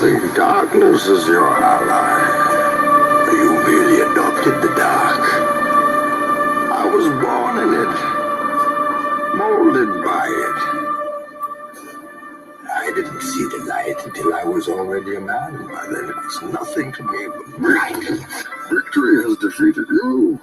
think darkness is your ally. You merely adopted the dark. I was born in it, molded by it. I didn't see the light until I was already a man. By then it was nothing to me but blindness. Victory has defeated you.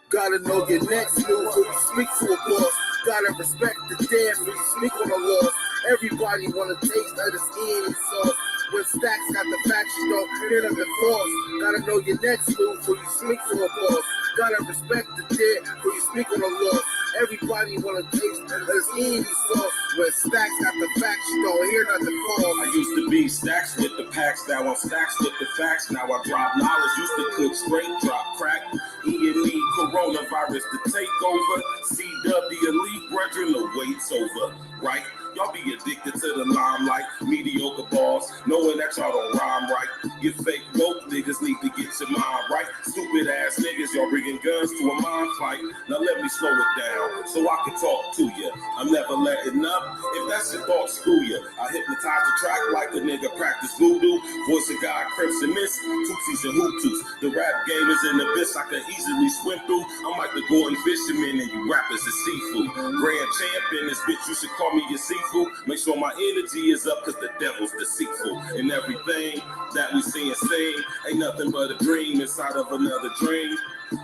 Gotta know your next move when you speak to a boss. Gotta respect the dead when you speak on a loss. Everybody wanna taste of this Ian sauce. When Stacks got the facts, you don't hear them and false. Gotta know your next move when you speak to a boss. Gotta respect the dead when you speak on a loss. Everybody wanna taste of this Ian sauce. When Stacks got the facts, you don't hear nothing false. I used to be Stacks with the packs, now I'm Stacks with the facts. Now I drop knowledge, used to cook straight, drop crack. E&E, coronavirus, the takeover. CW, elite brethren, the wait's over, right? Y'all be addicted to the limelight, mediocre balls, knowing that y'all don't rhyme right. You fake woke niggas need to get your mind right. Stupid ass niggas, y'all bringing guns to a mind fight. Now let me slow it down so I can talk to you. I'm never letting up. If that's your thought, screw you. I hypnotize the track like a nigga practice voodoo. Voice of God, Crimson Mist, Tootsies and Hutus. The rap game is in the abyss I can easily swim through. I'm like the Gordon Fisherman and you rappers is seafood. Grand champion, this bitch, you should call me your seafood. Make sure my energy is up cause the devil's deceitful. And everything that we see and sing ain't nothing but a dream inside of another dream.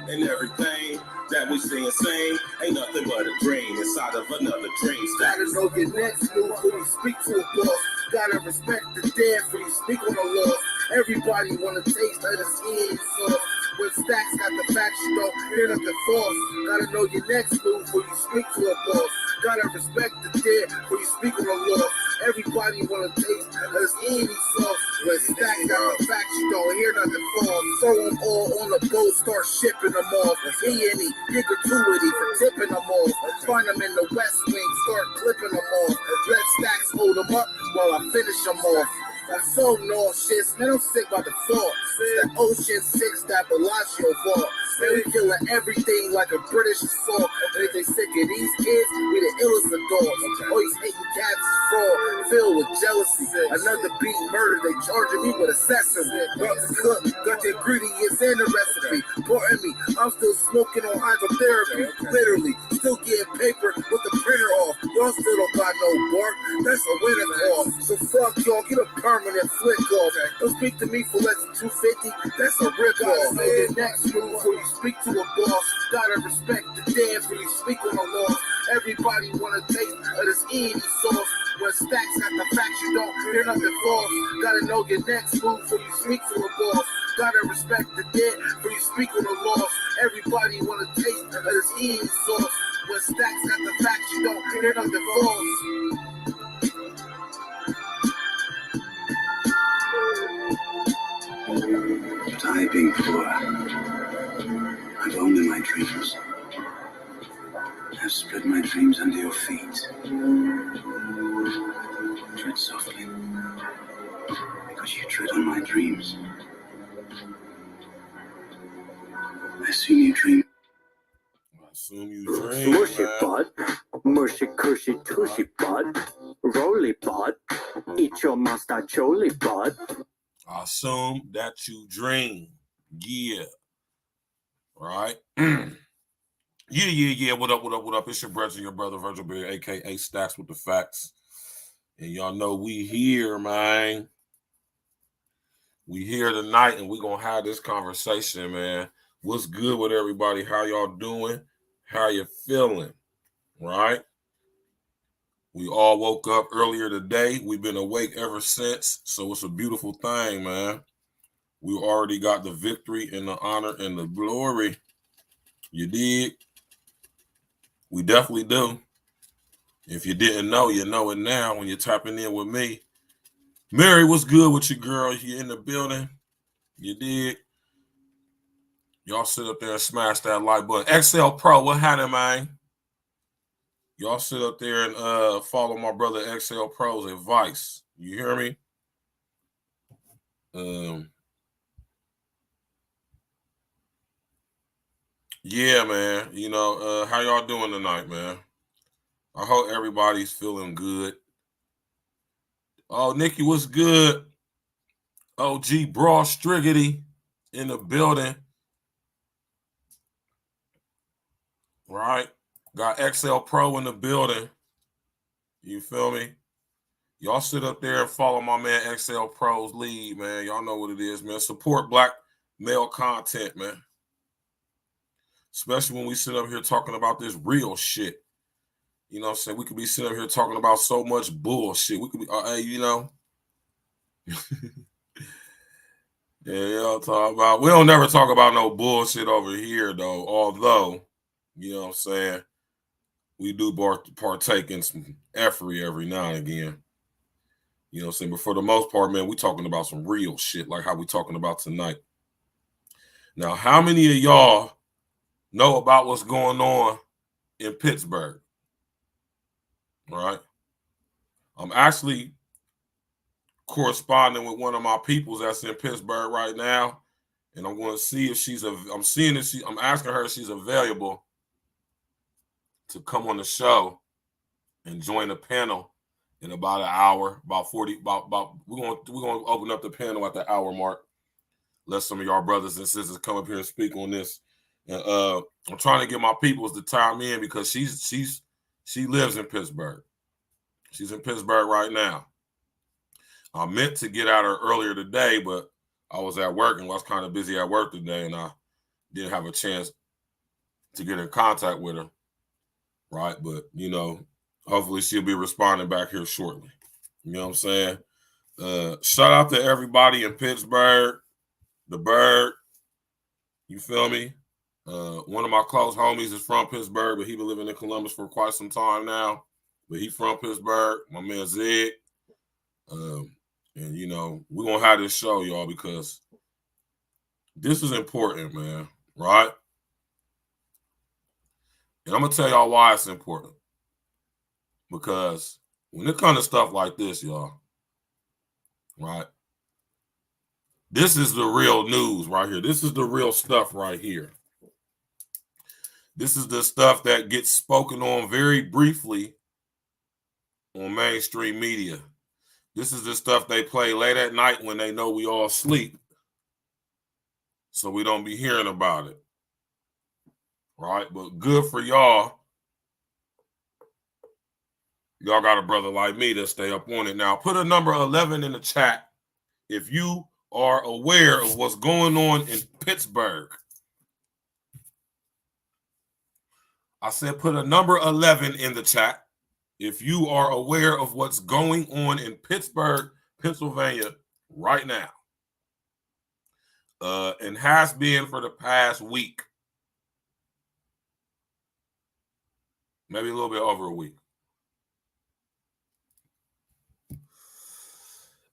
And everything that we see and sing ain't nothing but a dream inside of another dream. Gotta know your next move when you speak to a boss. Gotta respect the dead when you speak on a loss. Everybody wanna taste of this Ian sauce. When Stacks got the facts, you don't hear nothing false. Gotta know your next move when you speak to a boss. Gotta respect the dead when you speak on a loss. Everybody wanna taste of this Ian sauce. When Stacks got the facts, you don't hear nothing false. Throw them all on the boat, start shipping them off. E&E, get gratuity for tipping them off. Find them in the West Wing, start clipping them off. Let Stacks hold them up while I finish them off. I'm so nauseous, man, I'm sick by the thought. That Ocean 6, that Bellagio vault. Man, we killing everything like a British assault. And if they sick of these kids, we the illest of dogs. Always hating cats is fraud, filled with jealousy. Another beat murder, they charging me with accessory. Brought the cook, got the ingredients and the recipe. Pardon me, I'm still smoking on hydrotherapy. Literally, still getting paper with the printer off. Y'all still don't got no bark, that's a winner call. So fuck y'all, get a permanent flick off. Don't speak to me for less than $250, that's a rip off. Your next move before you speak to a boss. Gotta respect the dead before you speak on a loss. Everybody wanna taste of this Ian sauce. When Stacks got the facts, you don't hear nothing false. Gotta know your next move before you speak to a boss. Gotta respect the dead before you speak on a loss. Everybody wanna taste of this Ian sauce. When Stacks got the facts, you don't hear nothing false. What I've been for, I've owned my dreams. I've spread my dreams under your feet. Tread softly, because you tread on my dreams. I assume you dream. Mushy bud, mushy cushy tushy bud, roly bud, eat your mustache bud. I assume that you dream. Yeah. Right? Yeah. What up? It's your brother, Virgil Bear, a.k.a. Stacks with the Facts. And y'all know we here, man. We here tonight, and we going to have this conversation, man. What's good with everybody? How y'all doing? How you feeling? Right? We all woke up earlier today. We've been awake ever since, so it's a beautiful thing, man. We already got the victory and the honor and the glory. You dig? We definitely do. If you didn't know, you know it now when you're tapping in with me. Mary, what's good with you, girl? You in the building? You dig? Y'all sit up there and smash that like button. XL Pro, what happened, man? Y'all sit up there and follow my brother XL Pro's advice. You hear me? Yeah, man. You know, how y'all doing tonight, man? I hope everybody's feeling good. Oh, Nikki, what's good? OG Brawl Striggity in the building. Right? Got XL Pro in the building. You feel me? Y'all sit up there and follow my man XL Pro's lead, man. Y'all know what it is, man. Support black male content, man. Especially when we sit up here talking about this real shit. You know what I'm saying? We could be sitting up here talking about so much bullshit. We could be, hey, you know. Yeah, y'all talk about, we don't never talk about no bullshit over here, though. Although, you know what I'm saying, we do partake in some effery every now and again. You know what I'm saying? But for the most part, man, we talking about some real shit like how we talking about tonight. Now, how many of y'all know about what's going on in Pittsburgh? All right. I'm actually corresponding with one of my peoples that's in Pittsburgh right now. And I'm going to see if I'm asking her if she's available to come on the show and join the panel in about an hour, we're going to open up the panel at the hour mark. Let some of y'all brothers and sisters come up here and speak on this. And I'm trying to get my peoples to time in because she lives in Pittsburgh. She's in Pittsburgh right now. I meant to get at her earlier today, but I was at work and was kind of busy at work today, and I didn't have a chance to get in contact with her. Right, but you know, hopefully she'll be responding back here shortly. You know what I'm saying? Shout out to everybody in Pittsburgh, the Bird. You feel me? One of my close homies is from Pittsburgh, but he been living in Columbus for quite some time now. But he from Pittsburgh. My man Zed. And you know, we're gonna have this show, y'all, because this is important, man. Right? And I'm going to tell y'all why it's important. Because when it comes to stuff like this, y'all, right, this is the real news right here. This is the real stuff right here. This is the stuff that gets spoken on very briefly on mainstream media. This is the stuff they play late at night when they know we all sleep, so we don't be hearing about it. Right? But good for y'all. Y'all got a brother like me that stay up on it. Now, put a number 11 in the chat if you are aware of what's going on in Pittsburgh. I said put a number 11 in the chat if you are aware of what's going on in Pittsburgh, Pennsylvania right now. And has been for the past week. Maybe a little bit over a week.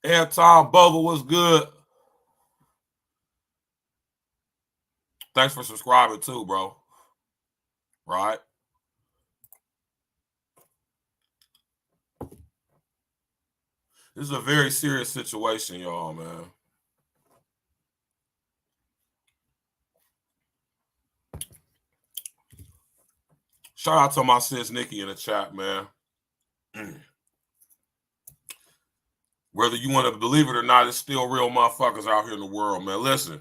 And Tom Bogle was good. Thanks for subscribing too, bro. Right? This is a very serious situation, y'all, man. Shout out to my sis Nikki in the chat, man. Whether you want to believe it or not, it's still real motherfuckers out here in the world, man. Listen,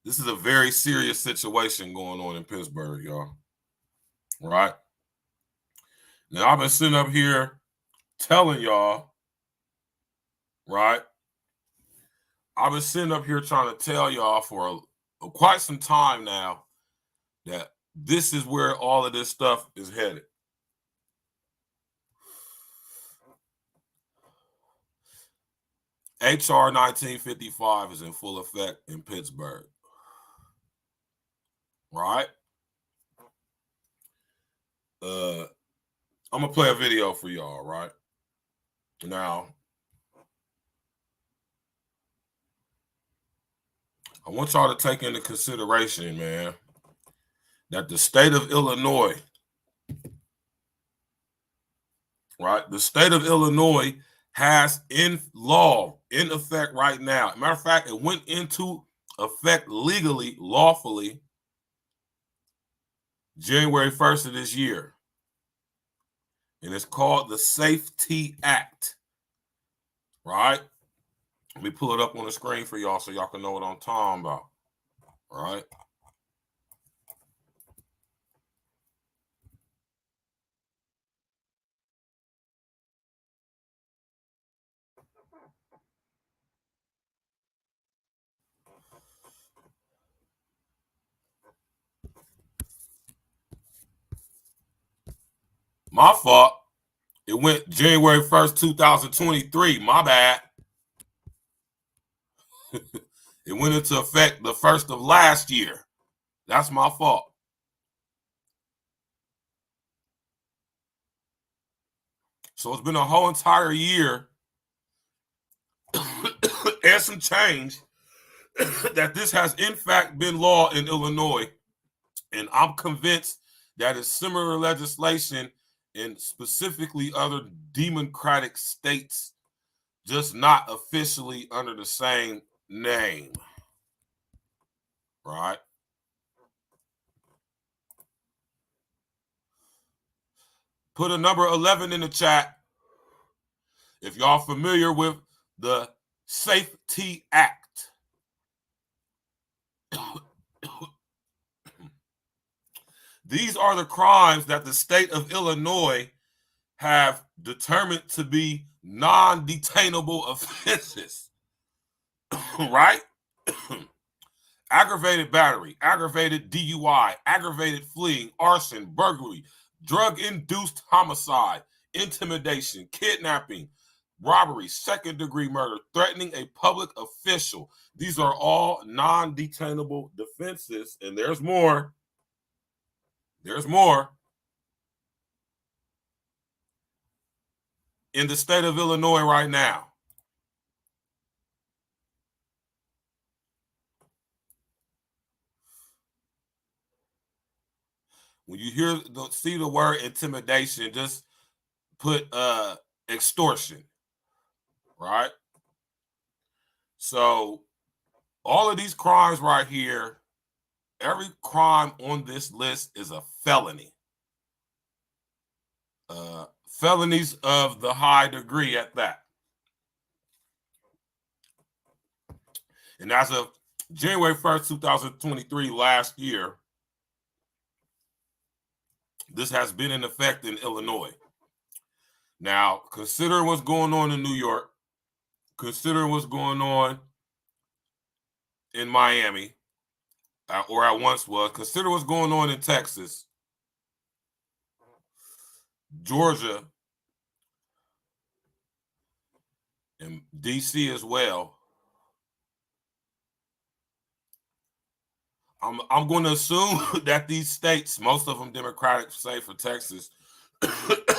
this is a very serious situation going on in Pittsburgh, y'all. Right? Now, I've been sitting up here telling y'all, right? I've been sitting up here trying to tell y'all for quite some time now that this is where all of this stuff is headed. HR 1955 is in full effect in Pittsburgh. Right? I'm going to play a video for y'all, right? Now, I want y'all to take into consideration, man, that the state of Illinois, right? The state of Illinois has in effect right now. Matter of fact, it went into effect legally, lawfully, January 1st of this year. And it's called the Safety Act, right? Let me pull it up on the screen for y'all so y'all can know what I'm talking about. All right. My fault. It went January 1st, 2023. My bad. It went into effect the 1st of last year. That's my fault. So it's been a whole entire year and some change that this has in fact been law in Illinois. And I'm convinced that it's similar legislation in specifically other democratic states, just not officially under the same name. Right? Put a number 11 in the chat if y'all familiar with the Safety Act. These are the crimes that the state of Illinois have determined to be non-detainable offenses. Right? Aggravated battery, aggravated DUI, aggravated fleeing, arson, burglary, drug-induced homicide, intimidation, kidnapping, robbery, second-degree murder, threatening a public official. These are all non-detainable defenses, and there's more. There's more. In the state of Illinois right now. When you see the word intimidation, just put extortion, right? So all of these crimes right here, every crime on this list is a felony. Felonies of the high degree at that. And as of January 1st, 2023, last year, this has been in effect in Illinois. Now, consider what's going on in New York. Consider what's going on in Miami, or I once was. Consider what's going on in Texas, Georgia, and DC as well. I'm going to assume that these states, most of them Democratic, say for Texas,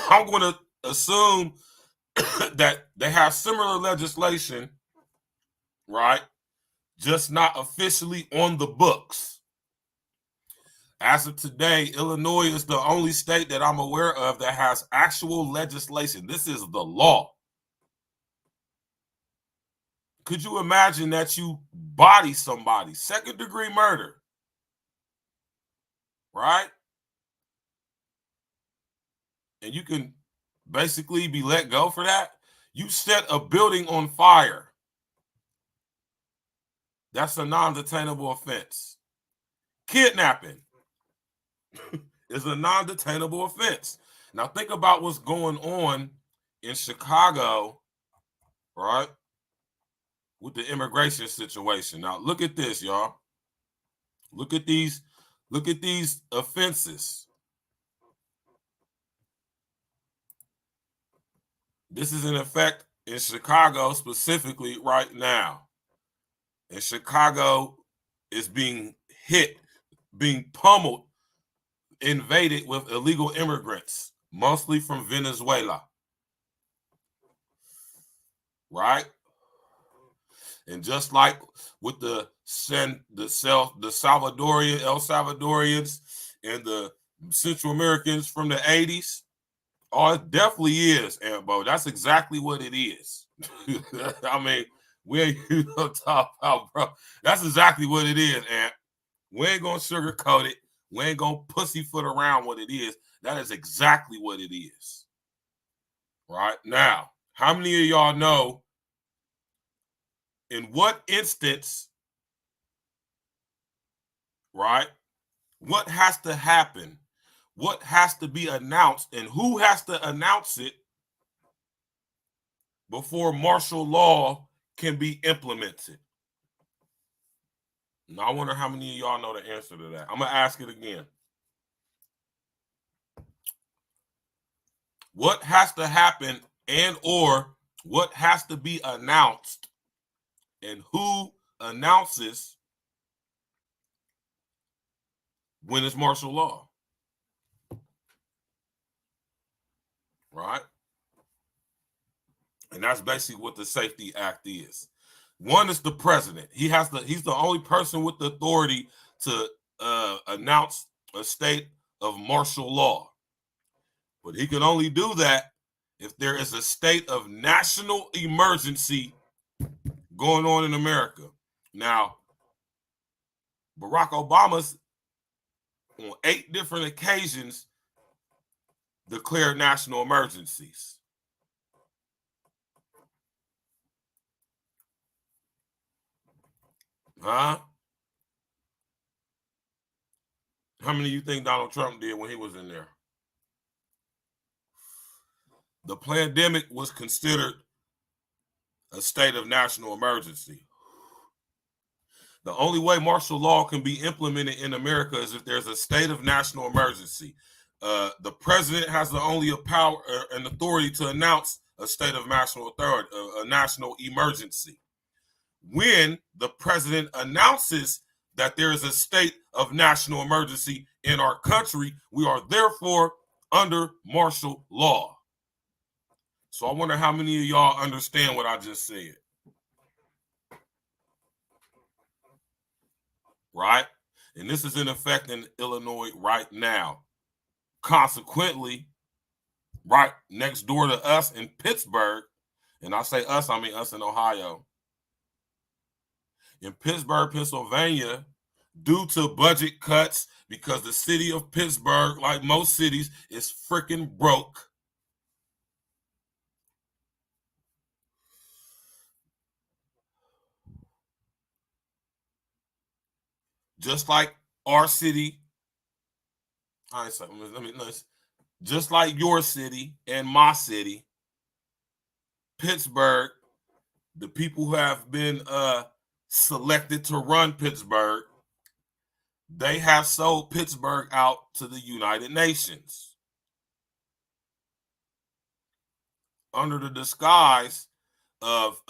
I'm going to assume that they have similar legislation, right? Just not officially on the books. As of today, Illinois is the only state that I'm aware of that has actual legislation. This is the law. Could you imagine that you body somebody, second-degree murder, right? And you can basically be let go for that? You set a building on fire. That's a non-detainable offense. Kidnapping is a non-detainable offense. Now think about what's going on in Chicago, right? With the immigration situation. Now look at this, y'all. Look at these offenses. This is in effect in Chicago specifically right now. And Chicago is being hit, being pummeled, invaded with illegal immigrants, mostly from Venezuela. Right? And just like with the Salvadorian, El Salvadorians and the Central Americans from the 80s, oh, it definitely is, Ambo. That's exactly what it is. I mean, we ain't gonna talk about, bro. That's exactly what it is, and we ain't gonna sugarcoat it. We ain't gonna pussyfoot around what it is. That is exactly what it is. Right now, how many of y'all know in what instance, right? What has to happen? What has to be announced, and who has to announce it before martial law can be implemented? Now, I wonder how many of y'all know the answer to that. I'm going to ask it again. What has to happen and or what has to be announced, and who announces when it's martial law? Right? And that's basically what the Safety Act is. One is the president. He's the only person with the authority to announce a state of martial law. But he can only do that if there is a state of national emergency going on in America. Now, Barack Obama's on 8 different occasions declared national emergencies. Huh? How many of you think Donald Trump did when he was in there? The pandemic was considered a state of national emergency. The only way martial law can be implemented in America is if there's a state of national emergency. The president has the only power and authority to announce a state of national authority, a national emergency. When the president announces that there is a state of national emergency in our country, we are therefore under martial law. So I wonder how many of y'all understand what I just said. Right? And this is in effect in Illinois right now. Consequently, right next door to us in Pittsburgh, and I say us, I mean us in Ohio. In Pittsburgh, Pennsylvania, due to budget cuts, because the city of Pittsburgh, like most cities, is freaking broke. Just like our city, just like your city and my city, Pittsburgh, the people who have been selected to run Pittsburgh, they have sold Pittsburgh out to the United Nations under the disguise of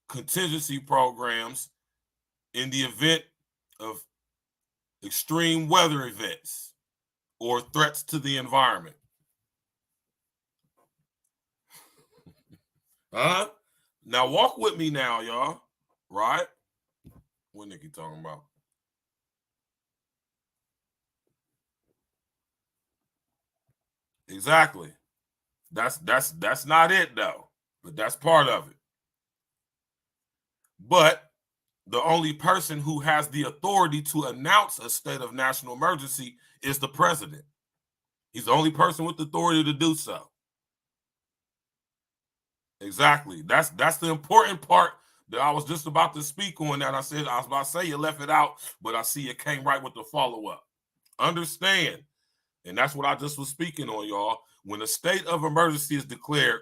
contingency programs in the event of extreme weather events or threats to the environment. Huh? Now walk with me now, y'all. Right? What Nikki talking about? Exactly. That's not it though, but that's part of it. But the only person who has the authority to announce a state of national emergency is the president. He's the only person with the authority to do so. Exactly. That's the important part that I was just about to speak on. That I was about to say you left it out, but I see it came right with the follow-up. Understand, and that's what I just was speaking on, y'all. When a state of emergency is declared,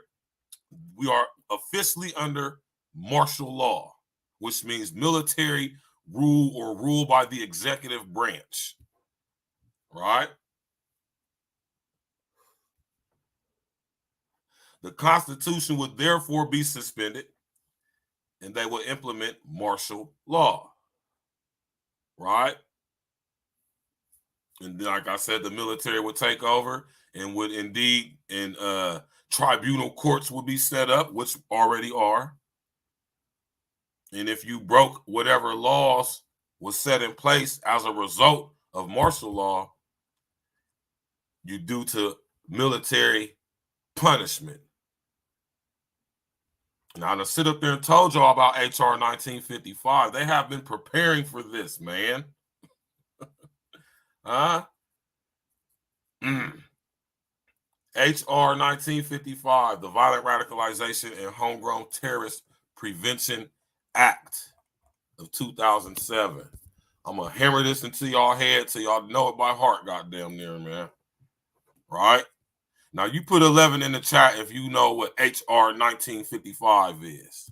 we are officially under martial law, which means military rule or rule by the executive branch. Right? The Constitution would therefore be suspended, and they will implement martial law. Right? And like I said, the military would take over and would indeed, and tribunal courts would be set up, which already are. And if you broke whatever laws was set in place as a result of martial law, you're due to military punishment. Now, to sit up there and told y'all about HR 1955, they have been preparing for this, man. Huh? HR 1955, the Violent Radicalization and Homegrown Terrorist Prevention Act of 2007. I'm going to hammer this into y'all head so y'all know it by heart, goddamn near, man. Right? Now, you put 11 in the chat if you know what HR 1955 is.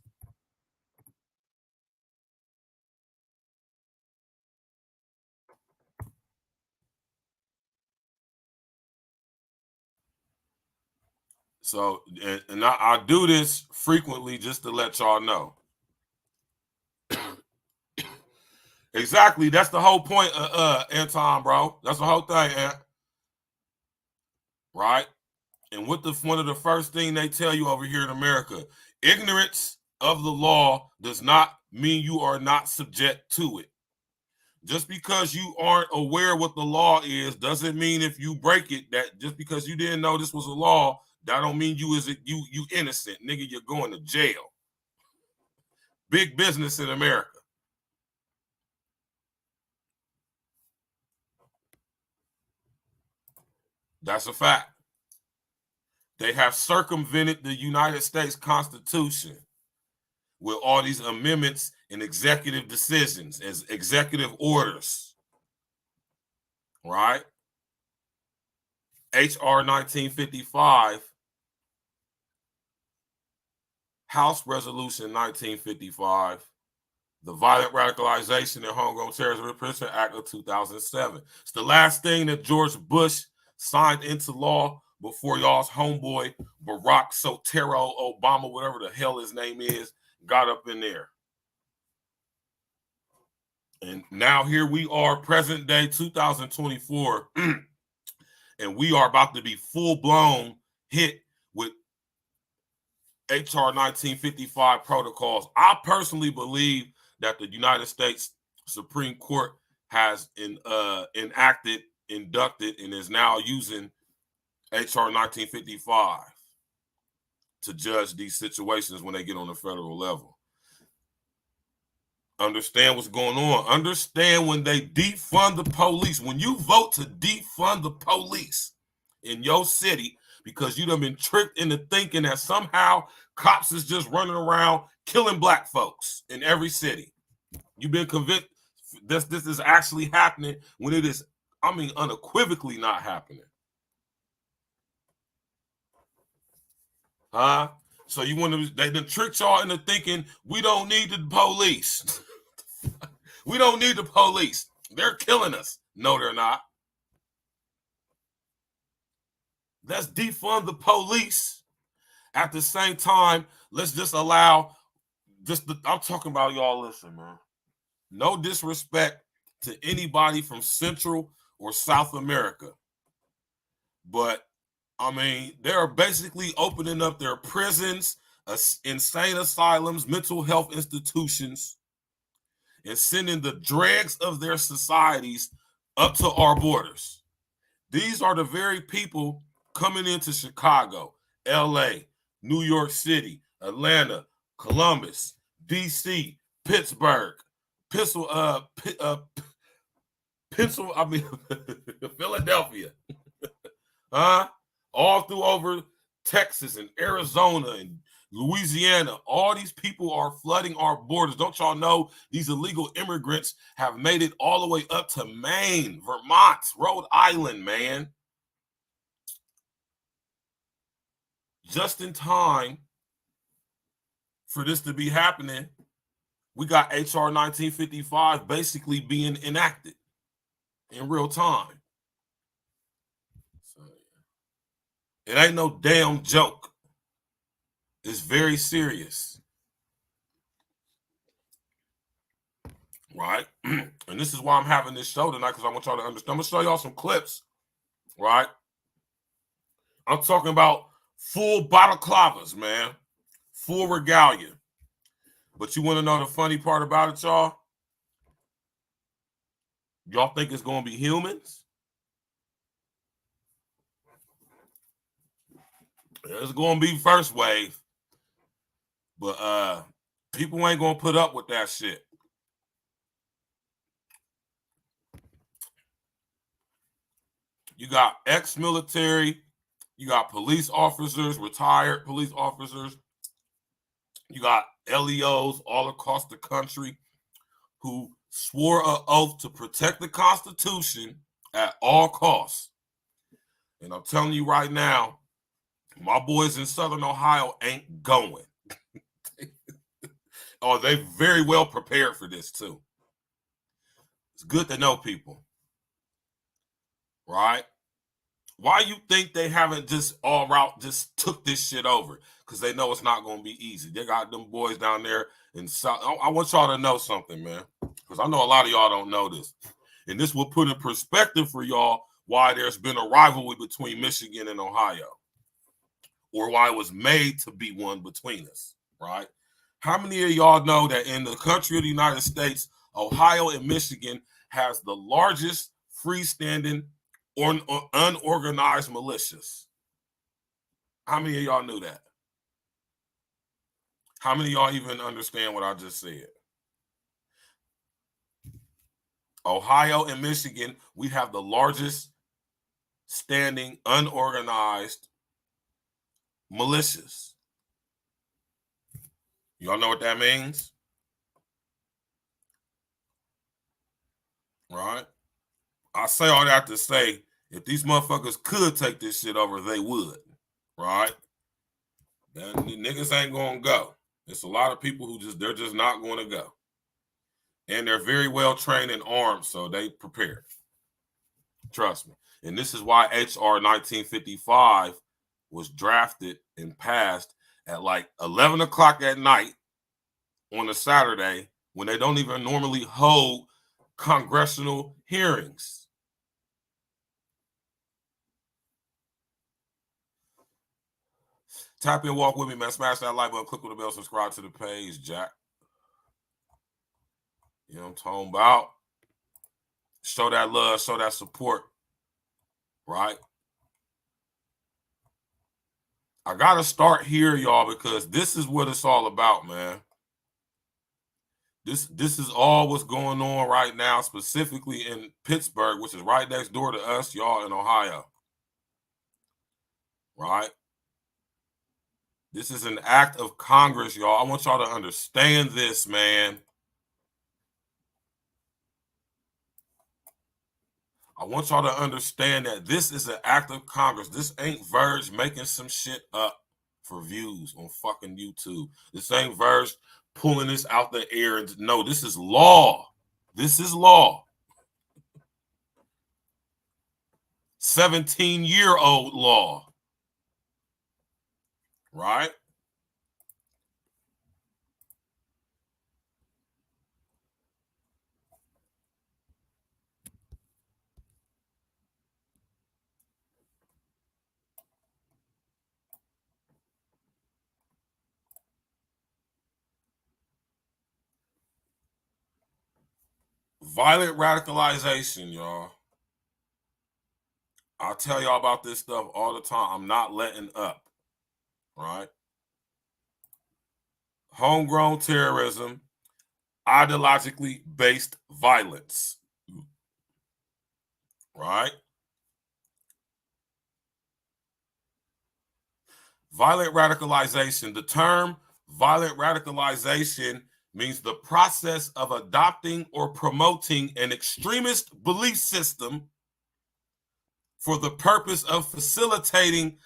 So, and I do this frequently just to let y'all know. Exactly. That's the whole point, Anton, bro. That's the whole thing, Ant. Right? And what one of the first thing they tell you over here in America, ignorance of the law does not mean you are not subject to it. Just because you aren't aware what the law is doesn't mean if you break it, that just because you didn't know this was a law, that don't mean you innocent, nigga. You're going to jail. Big business in America. That's a fact. They have circumvented the United States Constitution with all these amendments and executive decisions as executive orders. Right? HR 1955, House Resolution 1955, the Violent Radicalization and Homegrown Terrorism Repression Act of 2007. It's the last thing that George Bush signed into law before y'all's homeboy Barack Sotero Obama, whatever the hell his name is, got up in there. And now here we are, present day 2024, and we are about to be full-blown hit with HR 1955 protocols. I personally believe that the United States Supreme Court has enacted, inducted, and is now using HR 1955 to judge these situations when they get on the federal level. Understand what's going on. Understand when they defund the police. When you vote to defund the police in your city because you done been tricked into thinking that somehow cops is just running around killing black folks in every city. You've been convinced this is actually happening when it is, I mean, unequivocally not happening. Huh? So you want to, they done tricked y'all into thinking we don't need the police. We don't need the police. They're killing us. No, they're not. Let's defund the police. At the same time, let's just allow I'm talking about y'all, listen, man. No disrespect to anybody from Central or South America. But, I mean, they're basically opening up their prisons, insane asylums, mental health institutions, and sending the dregs of their societies up to our borders. These are the very people coming into Chicago, LA, New York City, Atlanta, Columbus, DC, Pittsburgh, Philadelphia, all through over Texas and Arizona and Louisiana. All these people are flooding our borders. Don't y'all know these illegal immigrants have made it all the way up to Maine, Vermont, Rhode Island, man. Just in time for this to be happening, we got HR 1955 basically being enacted in real time. So, it ain't no damn joke. It's very serious. Right? And this is why I'm having this show tonight, because I want y'all to understand. I'm going to show y'all some clips. Right? I'm talking about full balaclavas, man. Full regalia. But you want to know the funny part about it, y'all? Y'all think it's going to be humans? It's going to be first wave. But people ain't going to put up with that shit. You got ex-military. You got police officers, retired police officers. You got LEOs all across the country who swore an oath to protect the Constitution at all costs. And I'm telling you right now, my boys in Southern Ohio ain't going. Oh, they very well prepared for this too. It's good to know people, right? Why you think they haven't just all out just took this shit over? Because they know it's not going to be easy. They got them boys down there in South. I want y'all to know something, man, because I know a lot of y'all don't know this. And this will put in perspective for y'all why there's been a rivalry between Michigan and Ohio, or why it was made to be one between us, right? How many of y'all know that in the country of the United States, Ohio and Michigan has the largest freestanding or unorganized militias? How many of y'all knew that? How many of y'all even understand what I just said? Ohio and Michigan, we have the largest standing unorganized militias. Y'all know what that means? Right? I say all that to say, if these motherfuckers could take this shit over, they would. Right? Then the niggas ain't gonna go. There's a lot of people who they're just not going to go. And they're very well trained and armed, so they prepared. Trust me. And this is why HR 1955 was drafted and passed at like 11 o'clock at night on a Saturday when they don't even normally hold congressional hearings. Tap in, walk with me, man. Smash that like button, click on the bell, subscribe to the page, Jack. You know what I'm talking about? Show that love, show that support, right? I got to start here, y'all, because this is what it's all about, man. This is all what's going on right now, specifically in Pittsburgh, which is right next door to us, y'all, in Ohio. Right? This is an act of Congress, y'all. I want y'all to understand this, man. I want y'all to understand that this is an act of Congress. This ain't Verge making some shit up for views on fucking YouTube. This ain't Verge pulling this out the air. And no, this is law. This is law. 17-year-old law. Right? Violent radicalization, y'all. I'll tell y'all about this stuff all the time. I'm not letting up. Right? Homegrown terrorism, ideologically based violence. Right? Violent radicalization. The term violent radicalization means the process of adopting or promoting an extremist belief system for the purpose of facilitating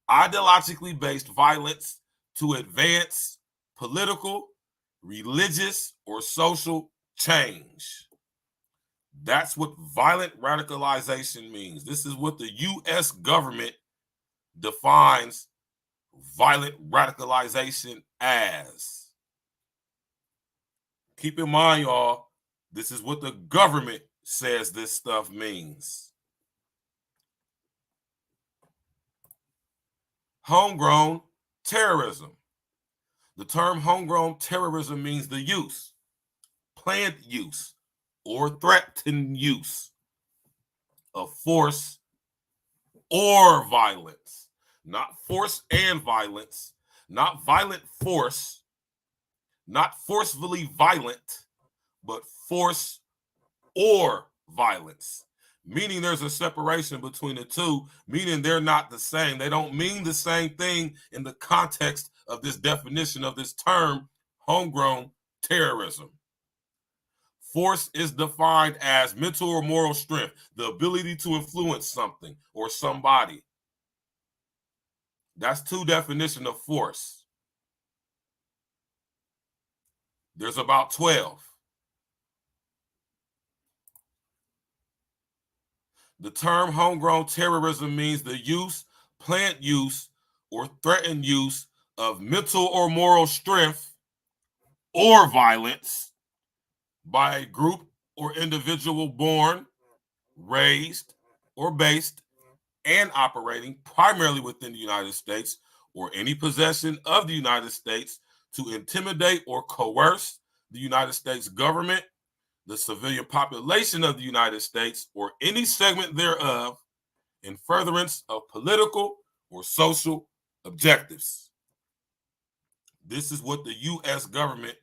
ideologically based violence to advance political, religious, or social change. That's what violent radicalization means. This is what the U.S. government defines violent radicalization as. Keep in mind, y'all, this is what the government says this stuff means. Homegrown terrorism. The term homegrown terrorism means the use, planned use, or threatened use of force or violence. Not force and violence, not violent force, not forcefully violent, but force or violence. Meaning there's a separation between the two, meaning they're not the same. They don't mean the same thing in the context of this definition of this term, homegrown terrorism. Force is defined as mental or moral strength, the ability to influence something or somebody. That's two definitions of force. There's about 12. The term homegrown terrorism means the use, planned use, or threatened use of mental or moral strength or violence by a group or individual born, raised, or based and operating primarily within the United States or any possession of the United States to intimidate or coerce the United States government, the civilian population of the United States, or any segment thereof in furtherance of political or social objectives. This is what the U.S. government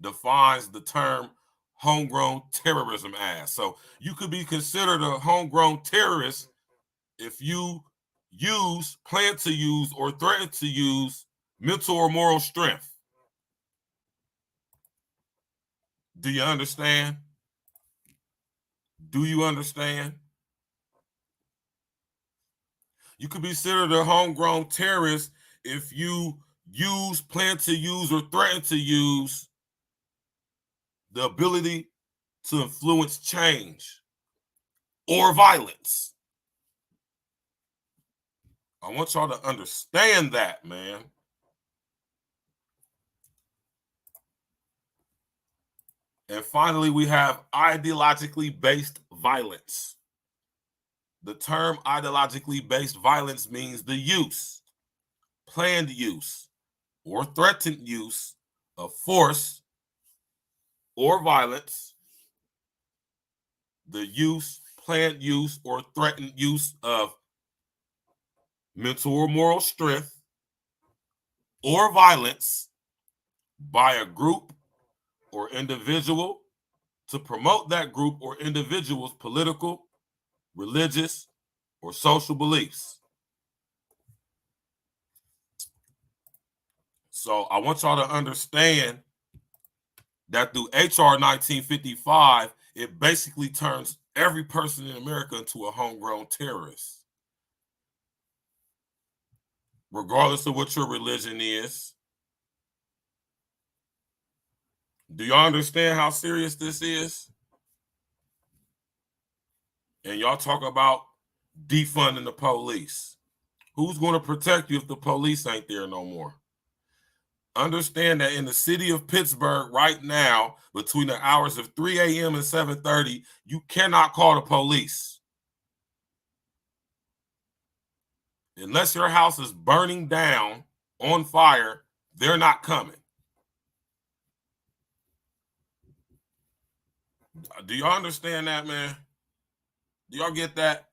defines the term homegrown terrorism as. So you could be considered a homegrown terrorist if you use, plan to use, or threaten to use mental or moral strength. Do you understand? Do you understand? You could be considered a homegrown terrorist if you use, plan to use, or threaten to use the ability to influence change or violence. I want y'all to understand that, man. And finally, we have ideologically based violence. The term ideologically based violence means the use, planned use, or threatened use of force or violence, the use, planned use, or threatened use of mental or moral strength or violence by a group or individual to promote that group or individual's political, religious, or social beliefs. So I want y'all to understand that through HR 1955, it basically turns every person in America into a homegrown terrorist. Regardless of what your religion is. Do y'all understand how serious this is? And y'all talk about defunding the police. Who's going to protect you if the police ain't there no more? Understand that in the city of Pittsburgh right now, between the hours of 3 a.m. and 7:30, you cannot call the police. Unless your house is burning down on fire, they're not coming. Do y'all understand that, man? Do y'all get that?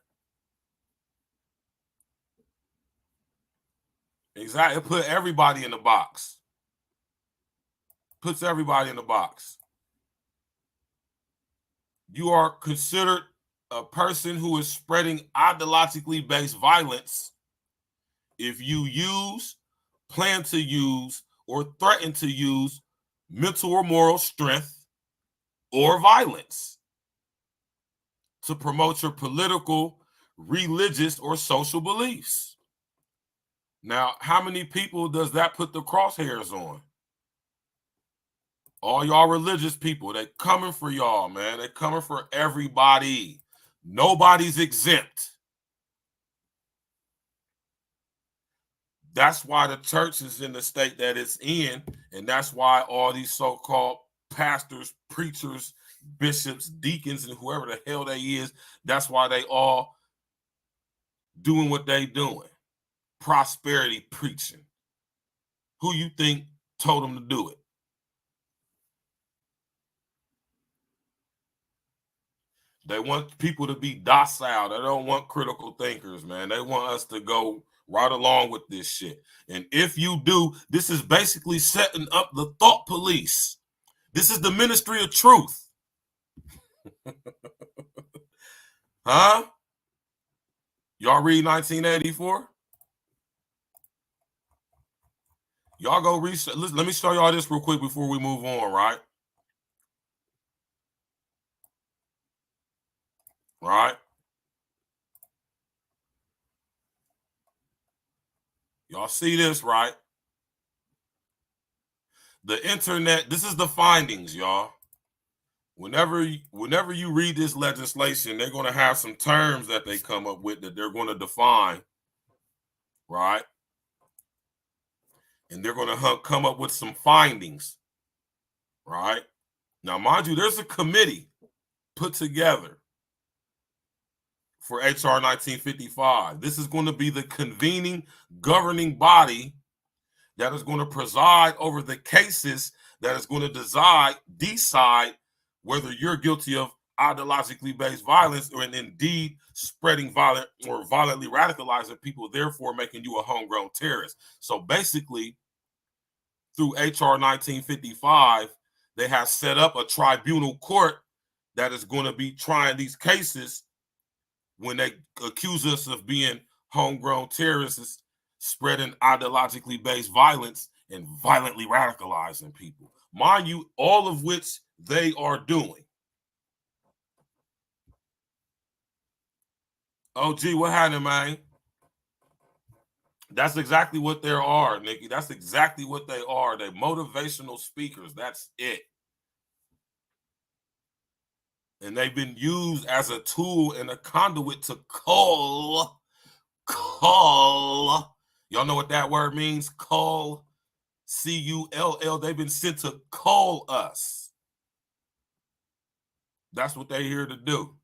Exactly. It put everybody in the box. Puts everybody in the box. You are considered a person who is spreading ideologically based violence if you use, plan to use, or threaten to use mental or moral strength or violence to promote your political, religious, or social beliefs. Now, how many people does that put the crosshairs on? All y'all religious people, they coming for y'all, man. They coming for everybody. Nobody's exempt. That's why the church is in the state that it's in, and that's why all these so-called pastors, preachers, bishops, deacons, and whoever the hell they is, that's why they all doing what they doing. Prosperity preaching. Who you think told them to do it? They want people to be docile. They don't want critical thinkers, man. They want us to go right along with this shit. And if you do, this is basically setting up the thought police. This is the ministry of truth. Huh? Y'all read 1984? Y'all go research. Let me show y'all this real quick before we move on, right? Right? Y'all see this, right? The internet, this is the findings, y'all. Whenever you read this legislation, they're going to have some terms that they come up with that they're going to define, right? And they're going to come up with some findings, right? Now, mind you, there's a committee put together for HR 1955. This is going to be the convening governing body that is going to preside over the cases that is going to decide whether you're guilty of ideologically based violence or indeed spreading violent or violently radicalizing people, therefore making you a homegrown terrorist. So basically, through HR 1955, they have set up a tribunal court that is going to be trying these cases when they accuse us of being homegrown terrorists, spreading ideologically based violence and violently radicalizing people. Mind you, all of which they are doing. Oh, gee, what happened, man? That's exactly what they are, Nikki. That's exactly what they are. They're motivational speakers. That's it. And they've been used as a tool and a conduit to cull. Y'all know what that word means? Cull. C-U-L-L. They've been sent to cull us. That's what they're here to do.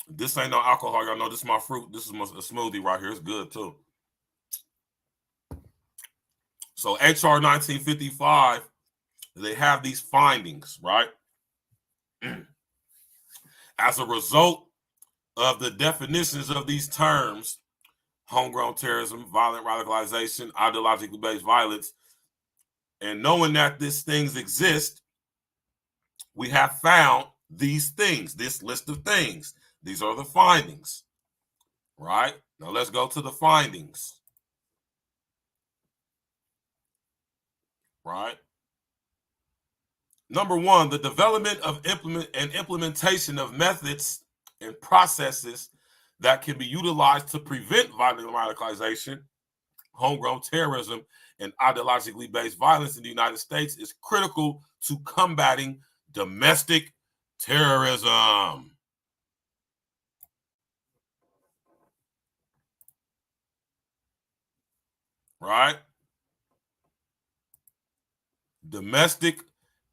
This ain't no alcohol. Y'all know this is my fruit. This is a smoothie right here. It's good too. So HR 1955, they have these findings, right? As a result of the definitions of these terms, homegrown terrorism, violent radicalization, ideologically based violence, and knowing that these things exist, we have found these things, this list of things. These are the findings, right? Now let's go to the findings, right? Number one, the development of implementation of methods and processes that can be utilized to prevent violent radicalization, homegrown terrorism, and ideologically based violence in the United States is critical to combating domestic terrorism. Right? Domestic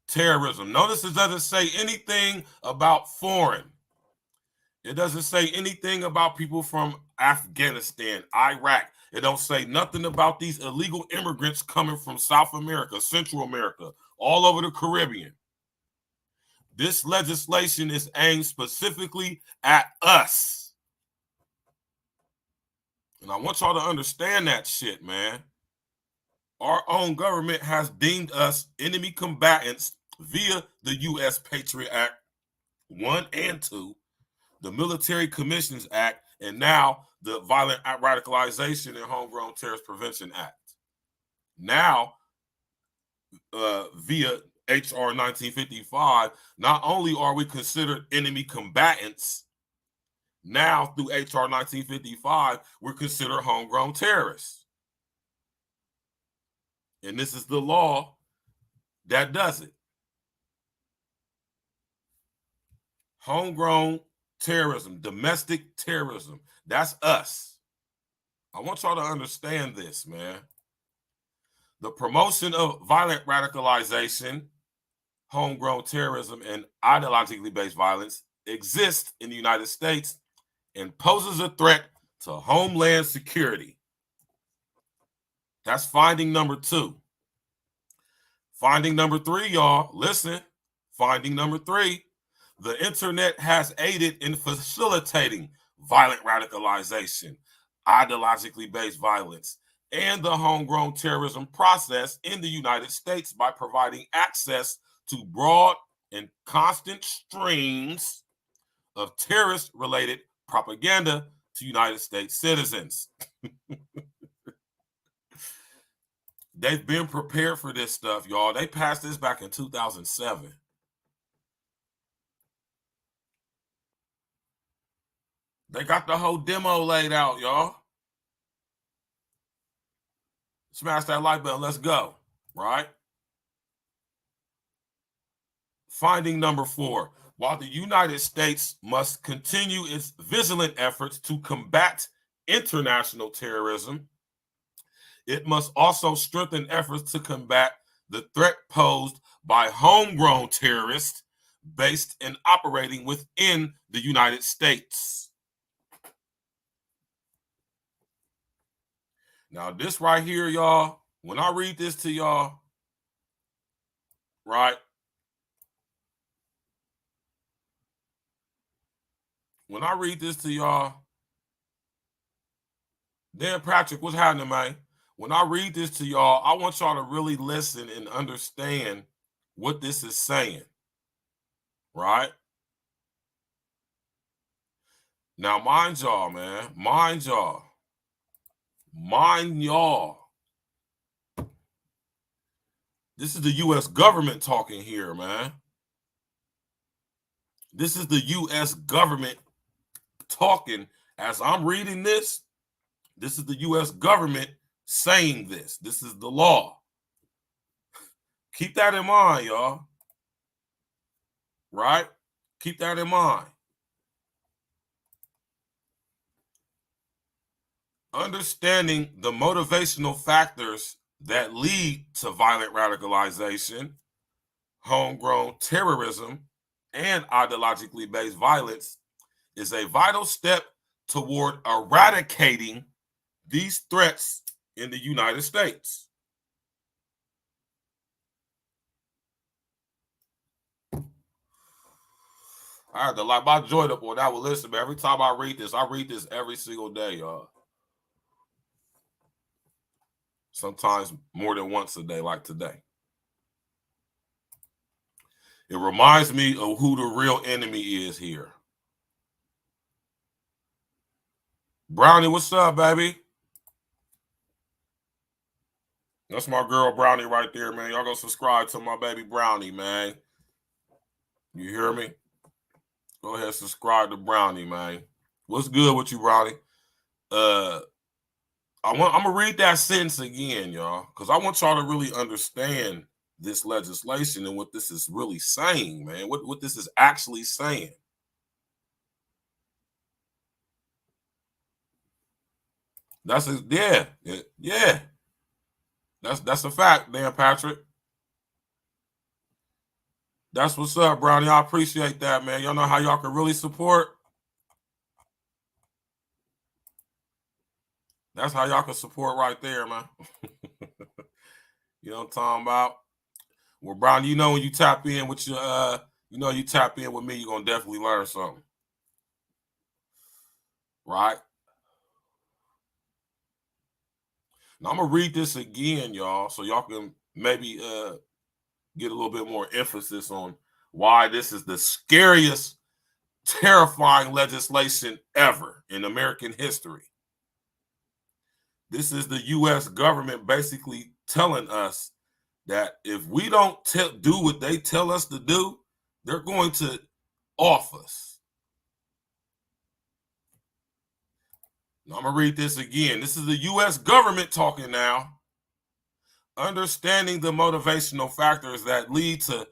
terrorism. Notice it doesn't say anything about foreign. It doesn't say anything about people from Afghanistan, Iraq. It don't say nothing about these illegal immigrants coming from South America, Central America, all over the Caribbean. This legislation is aimed specifically at us. And I want y'all to understand that shit, man. Our own government has deemed us enemy combatants via the U.S. Patriot Act 1 and 2, the Military Commissions Act, and now the Violent Radicalization and Homegrown Terrorist Prevention Act. Now, via HR 1955, not only are we considered enemy combatants, now through HR 1955, we're considered homegrown terrorists. And this is the law that does it. Homegrown terrorism, domestic terrorism. That's us. I want y'all to understand this, man. The promotion of violent radicalization, homegrown terrorism, and ideologically based violence exists in the United States and poses a threat to homeland security. That's finding number 2. Finding number 3, y'all, listen. Finding number 3, the internet has aided in facilitating violent radicalization, ideologically based violence, and the homegrown terrorism process in the United States by providing access to broad and constant streams of terrorist-related propaganda to to United States citizens. They've been prepared for this stuff, y'all. They passed this back in 2007. They got the whole demo laid out, y'all. Smash that like button. Let's go. Right? Finding number 4. While the United States must continue its vigilant efforts to combat international terrorism, it must also strengthen efforts to combat the threat posed by homegrown terrorists based and operating within the United States. Now, this right here, y'all, when I read this to y'all, right? When I read this to y'all, Dan Patrick, what's happening, man? When I read this to y'all, I want y'all to really listen and understand what this is saying, right? Now, mind y'all, man. Mind y'all. Mind y'all. This is the U.S. government talking here, man. This is the U.S. government talking. As I'm reading this, this is the U.S. government saying this. This is the law. Keep that in mind, y'all. Right? Keep that in mind. Understanding the motivational factors that lead to violent radicalization, homegrown terrorism, and ideologically based violence is a vital step toward eradicating these threats in the United States. I had to light my joint up on that one. Listen, man, every time I read this every single day, y'all. Sometimes more than once a day, like today. It reminds me of who the real enemy is here. Brownie, what's up, baby? That's my girl Brownie right there, man. Y'all go subscribe to my baby Brownie, man. You hear me? Go ahead, subscribe to Brownie, man. What's good with you, Brownie? I'm gonna read that sentence again, y'all, because I want y'all to really understand this legislation and what this is really saying, man. What this is actually saying. That's a, yeah. That's a fact, Dan Patrick. That's what's up, Brownie. I appreciate that, man. Y'all know how y'all can really support. That's how y'all can support right there, man. You know what I'm talking about? Well, Brownie, you know when you tap in with your, you tap in with me, you're gonna definitely learn something, right? Now I'm gonna read this again, y'all, so y'all can maybe get a little bit more emphasis on why this is the scariest, terrifying legislation ever in American history. This is the U.S. government basically telling us that if we don't do what they tell us to do, they're going to off us. Now, I'm going to read this again. This is the U.S. government talking now. Understanding the motivational factors that lead to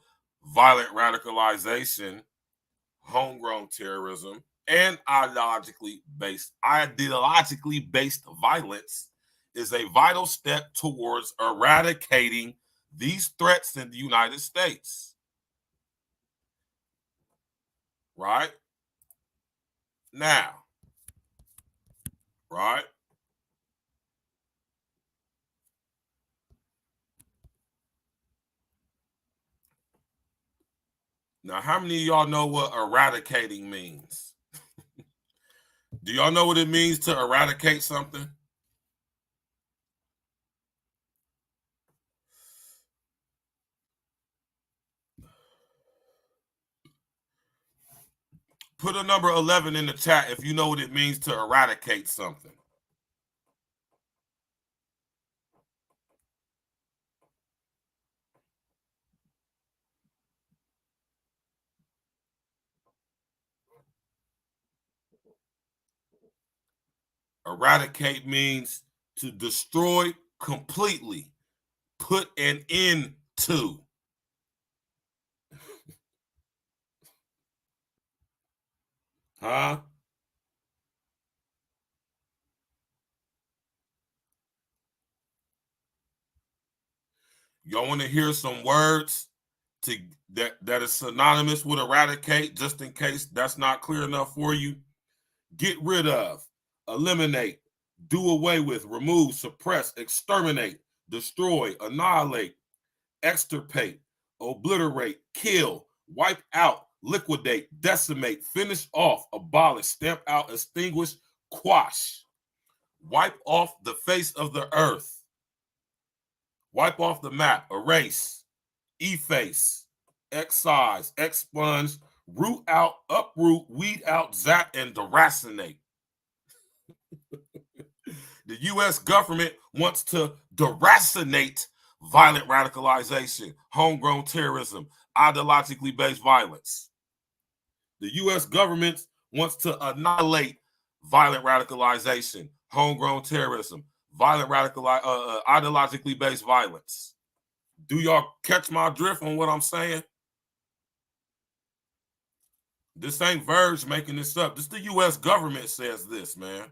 violent radicalization, homegrown terrorism, and ideologically based violence is a vital step towards eradicating these threats in the United States. Right? Now, right? Now, how many of y'all know what eradicating means? Do y'all know what it means to eradicate something? Put a number 11 in the chat if you know what it means to eradicate something. Eradicate means to destroy completely, put an end to. Huh? Y'all want to hear some words that is synonymous with eradicate, just in case that's not clear enough for you? Get rid of, eliminate, do away with, remove, suppress, exterminate, destroy, annihilate, extirpate, obliterate, kill, wipe out, liquidate, decimate, finish off, abolish, stamp out, extinguish, quash, wipe off the face of the earth, wipe off the map, erase, efface, excise, expunge, root out, uproot, weed out, zap, and deracinate. The U.S. government wants to deracinate violent radicalization, homegrown terrorism, ideologically based violence. The U.S. government wants to annihilate violent radicalization, homegrown terrorism, ideologically based violence. Do y'all catch my drift on what I'm saying? This ain't Verge making this up. This the U.S. government says this, man.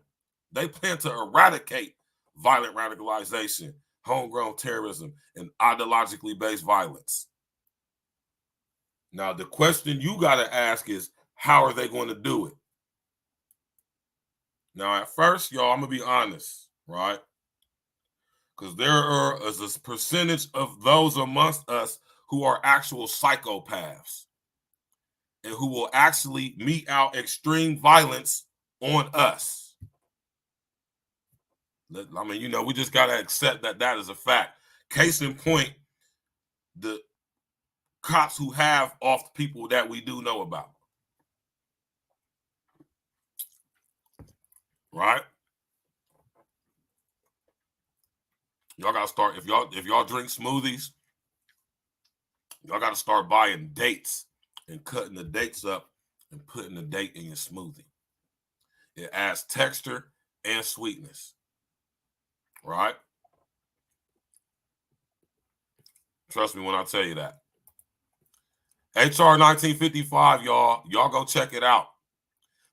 They plan to eradicate violent radicalization, homegrown terrorism, and ideologically based violence. Now, the question you got to ask is, how are they going to do it? Now, at first, y'all, I'm going to be honest, right? Because there is a percentage of those amongst us who are actual psychopaths and who will actually mete out extreme violence on us. I mean, you know, we just got to accept that that is a fact. Case in point, the cops who have off people that we do know about. Right? Y'all got to start, if y'all drink smoothies, y'all got to start buying dates and cutting the dates up and putting the date in your smoothie. It adds texture and sweetness. Right? Trust me when I tell you that. HR 1955, y'all go check it out.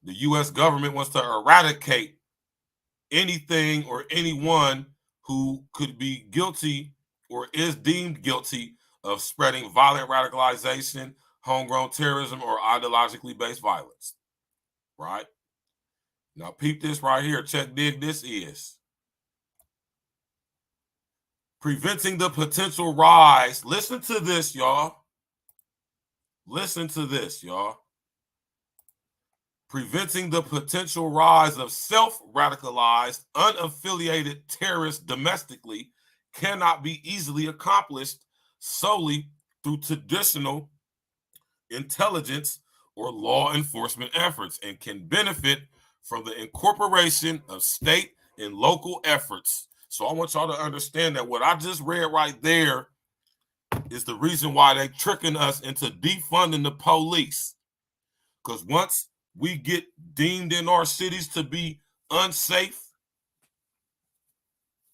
The U.S. government wants to eradicate anything or anyone who could be guilty or is deemed guilty of spreading violent radicalization, homegrown terrorism, or ideologically based violence. Right? Now, peep this right here. Check dig this is. Preventing the potential rise. Listen to this, y'all. Listen to this, y'all. Preventing the potential rise of self-radicalized, unaffiliated terrorists domestically cannot be easily accomplished solely through traditional intelligence or law enforcement efforts and can benefit from the incorporation of state and local efforts. So I want y'all to understand that what I just read right there is the reason why they're tricking us into defunding the police. Because once we get deemed in our cities to be unsafe,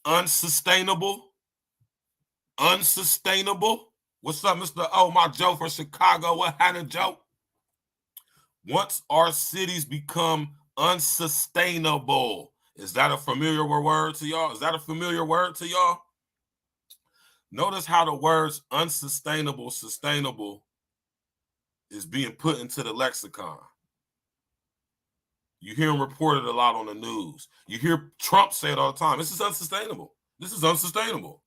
unsustainable. What's up, Mr. O, my Joe from Chicago? What happened, Joe? Once our cities become unsustainable, is that a familiar word to y'all? Is that a familiar word to y'all? Notice how the words unsustainable, sustainable is being put into the lexicon. You hear him reported a lot on the news. You hear Trump say it all the time. This is unsustainable. This is unsustainable.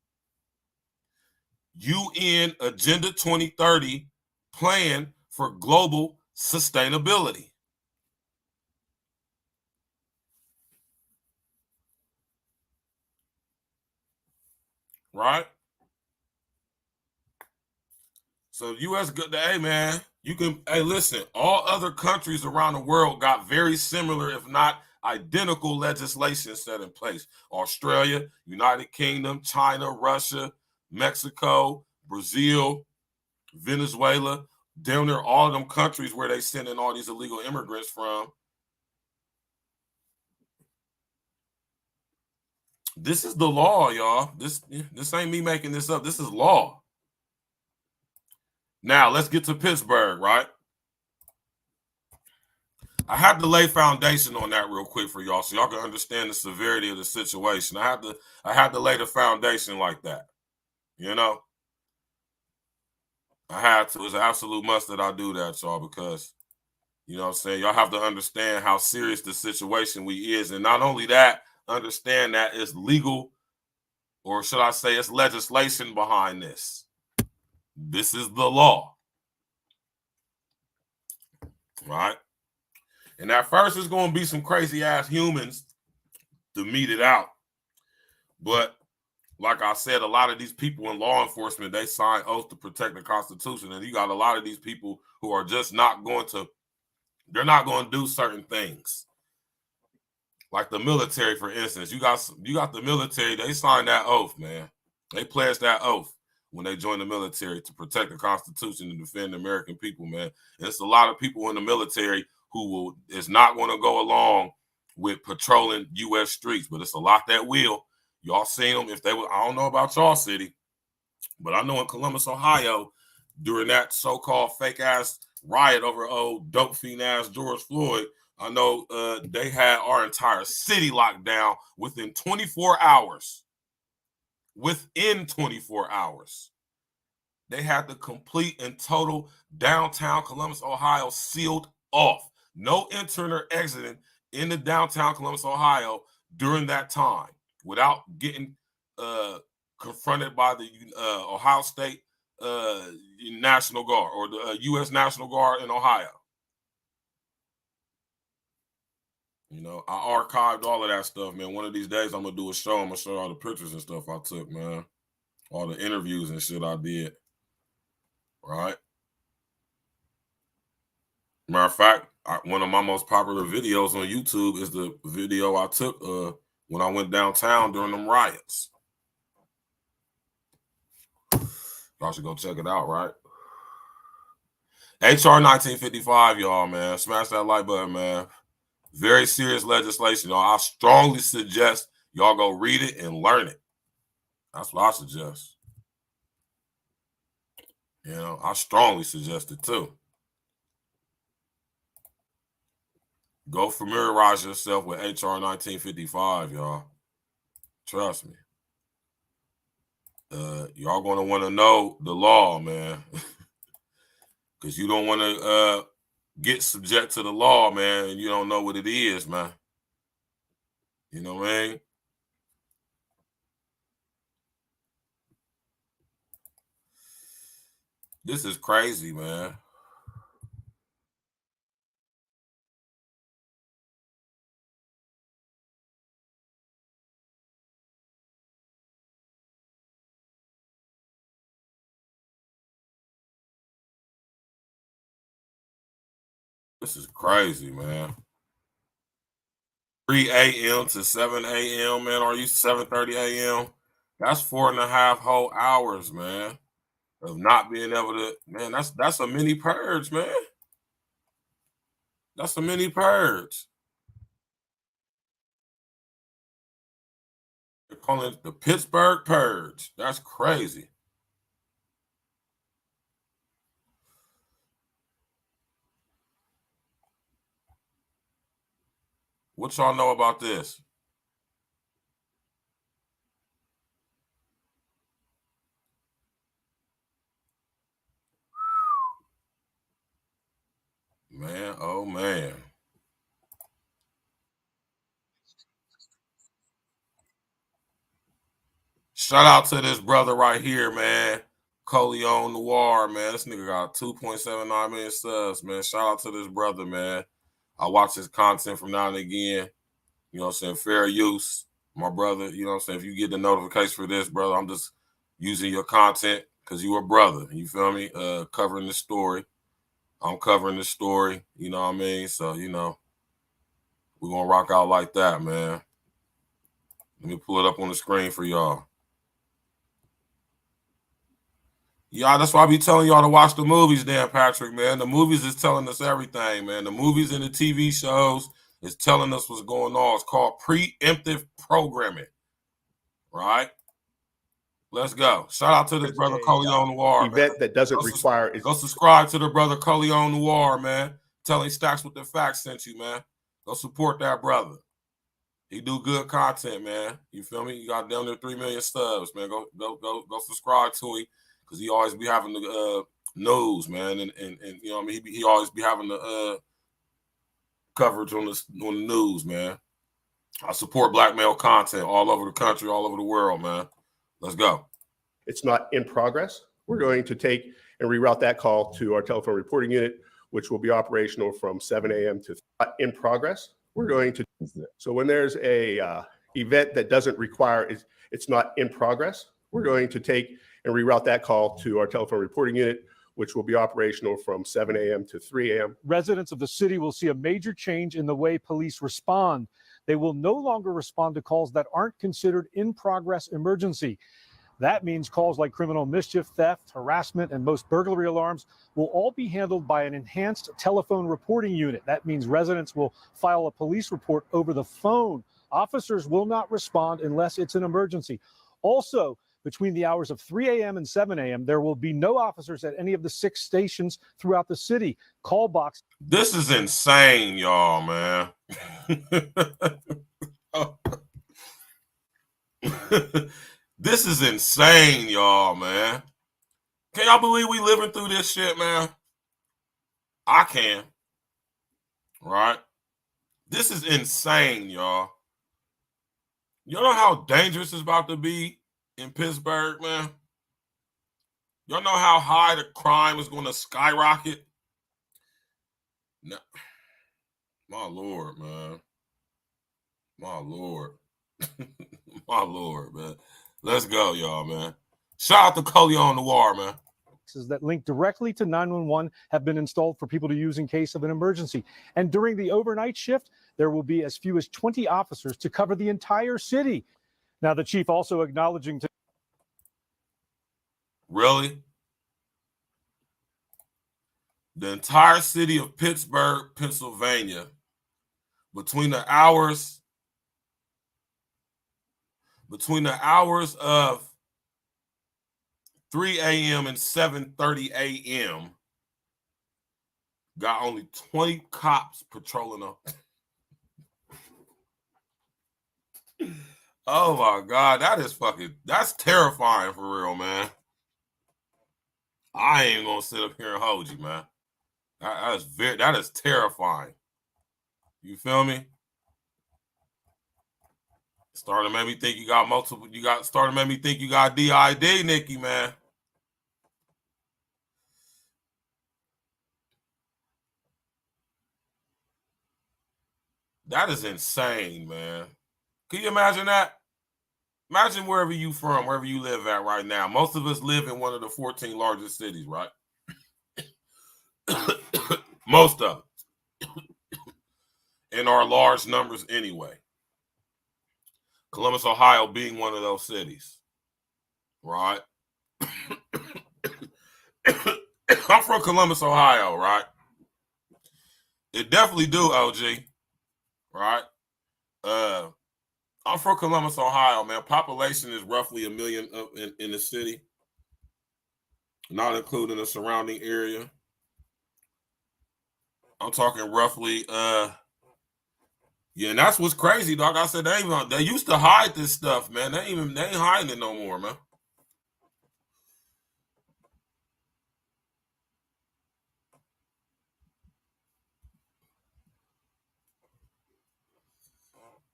UN Agenda 2030 plan for global sustainability. Right? So U.S. Hey man, you can. Hey, listen. All other countries around the world got very similar, if not identical, legislation set in place. Australia, United Kingdom, China, Russia, Mexico, Brazil, Venezuela. Down there, all of them countries where they send in all these illegal immigrants from. This is the law, y'all. This ain't me making this up. This is law. Now let's get to Pittsburgh, right? I have to lay foundation on that real quick for y'all, so y'all can understand the severity of the situation. I have to lay the foundation like that. You know, I had to. It's an absolute must that I do that, y'all, because you know what I'm saying, y'all have to understand how serious the situation we is, and not only that, understand that it's legal, or should I say, it's legislation behind this. This is the law, right? And at first, it's going to be some crazy ass humans to meet it out. But like I said, a lot of these people in law enforcement, they sign oaths to protect the Constitution. And you got a lot of these people who are just not going to, they're not going to do certain things. Like the military, for instance. You got the military, they sign that oath, man. They pledge that oath when they join the military to protect the Constitution and defend the American people, man. And it's a lot of people in the military who is not going to go along with patrolling U.S. streets, but it's a lot that will. Y'all seen them. If they were, I don't know about y'all city, but I know in Columbus, Ohio, during that so-called fake ass riot over old dope fiend ass George Floyd, I know they had our entire city locked down within 24 hours. Within 24 hours, they had the complete and total downtown Columbus, Ohio sealed off. No entering or exiting in the downtown Columbus, Ohio during that time without getting confronted by the Ohio State National Guard or the U.S. National Guard in Ohio. You know, I archived all of that stuff, man. One of these days, I'm going to do a show. I'm going to show all the pictures and stuff I took, man. All the interviews and shit I did. Right? Matter of fact, one of my most popular videos on YouTube is the video I took when I went downtown during them riots. Y'all should go check it out, right? HR 1955, y'all, man. Smash that like button, man. Very serious legislation, y'all. I strongly suggest y'all go read it and learn it. That's what I suggest. You know, I strongly suggest it too. Go familiarize yourself with HR 1955, y'all. Trust me. Y'all going to want to know the law, man. Because you don't want to get subject to the law, man, and you don't know what it is, man. You know what I mean? This is crazy, man. This is crazy, man. 3 a.m. to 7 a.m., man, or you 7:30 a.m. That's 4.5 whole hours, man, of not being able to, man, that's a mini purge, man. That's a mini purge. They're calling it the Pittsburgh Purge. That's crazy. What y'all know about this? Man, oh man. Shout out to this brother right here, man. Coleon Noir, man. This nigga got 2.79 million subs, man. Shout out to this brother, man. I watch his content from now and again. You know what I'm saying? Fair use, my brother. You know what I'm saying? If you get the notification for this, brother, I'm just using your content because you a brother. You feel me? Covering the story. I'm covering the story. You know what I mean? So, you know, we're going to rock out like that, man. Let me pull it up on the screen for y'all. Yeah, that's why I be telling y'all to watch the movies, Dan Patrick, man. The movies is telling us everything, man. The movies and the TV shows is telling us what's going on. It's called preemptive programming, right? Let's go. Shout out to this brother Coleon Noir, event man. that doesn't require. Go subscribe to the brother Coleon Noir, man. Telling Stacks with the Facts sent you, man. Go support that brother. He do good content, man. You feel me? You got down there 3 million subs, man. Go subscribe to him, because he always be having the news, man, and you know what I mean. He always be having the coverage on the news, man. I support black male content all over the country, all over the world, man. Let's go. It's not in progress. We're going to take and reroute that call to our telephone reporting unit, which will be operational from 7 a.m. to in progress. We're going to. So when there's a event that doesn't require, it's not in progress, we're going to take and reroute that call to our telephone reporting unit, which will be operational from 7 a.m. to 3 a.m. Residents of the city will see a major change in the way police respond. They will no longer respond to calls that aren't considered in progress emergency. That means calls like criminal mischief, theft, harassment, and most burglary alarms will all be handled by an enhanced telephone reporting unit. That means residents will file a police report over the phone. Officers will not respond unless it's an emergency. Also, between the hours of 3 a.m. and 7 a.m., there will be no officers at any of the 6 stations throughout the city. Call box. This is insane, y'all, man. This is insane, y'all, man. Can y'all believe we living through this shit, man? I can. Right? This is insane, y'all. You know how dangerous it's about to be in Pittsburgh, man? Y'all know how high the crime is going to skyrocket? No. My Lord, man. My Lord. My Lord, man. Let's go, y'all, man. Shout out to Coleon Noir, man. That link directly to 911 have been installed for people to use in case of an emergency. And during the overnight shift, there will be as few as 20 officers to cover the entire city. Now, the chief also acknowledging to. Really? The entire city of Pittsburgh, Pennsylvania, between the hours of 3 a.m. and 7:30 a.m. got only 20 cops patrolling up. Oh my God, that's terrifying for real, man. I ain't gonna sit up here and hold you, man. That is terrifying. You feel me? Started made me think you got multiple. Started made me think you got DID, Nikki, man. That is insane, man. Can you imagine that? Imagine wherever you from, wherever you live at right now. Most of us live in one of the 14 largest cities, right? Most of it. In our large numbers anyway. Columbus, Ohio being one of those cities, right? I'm from Columbus, Ohio, right? It definitely do, OG, right? I'm from Columbus, Ohio, man. Population is roughly 1 million in the city, not including the surrounding area. I'm talking roughly, yeah, and that's what's crazy, dog. I said they used to hide this stuff, man. They ain't hiding it no more, man.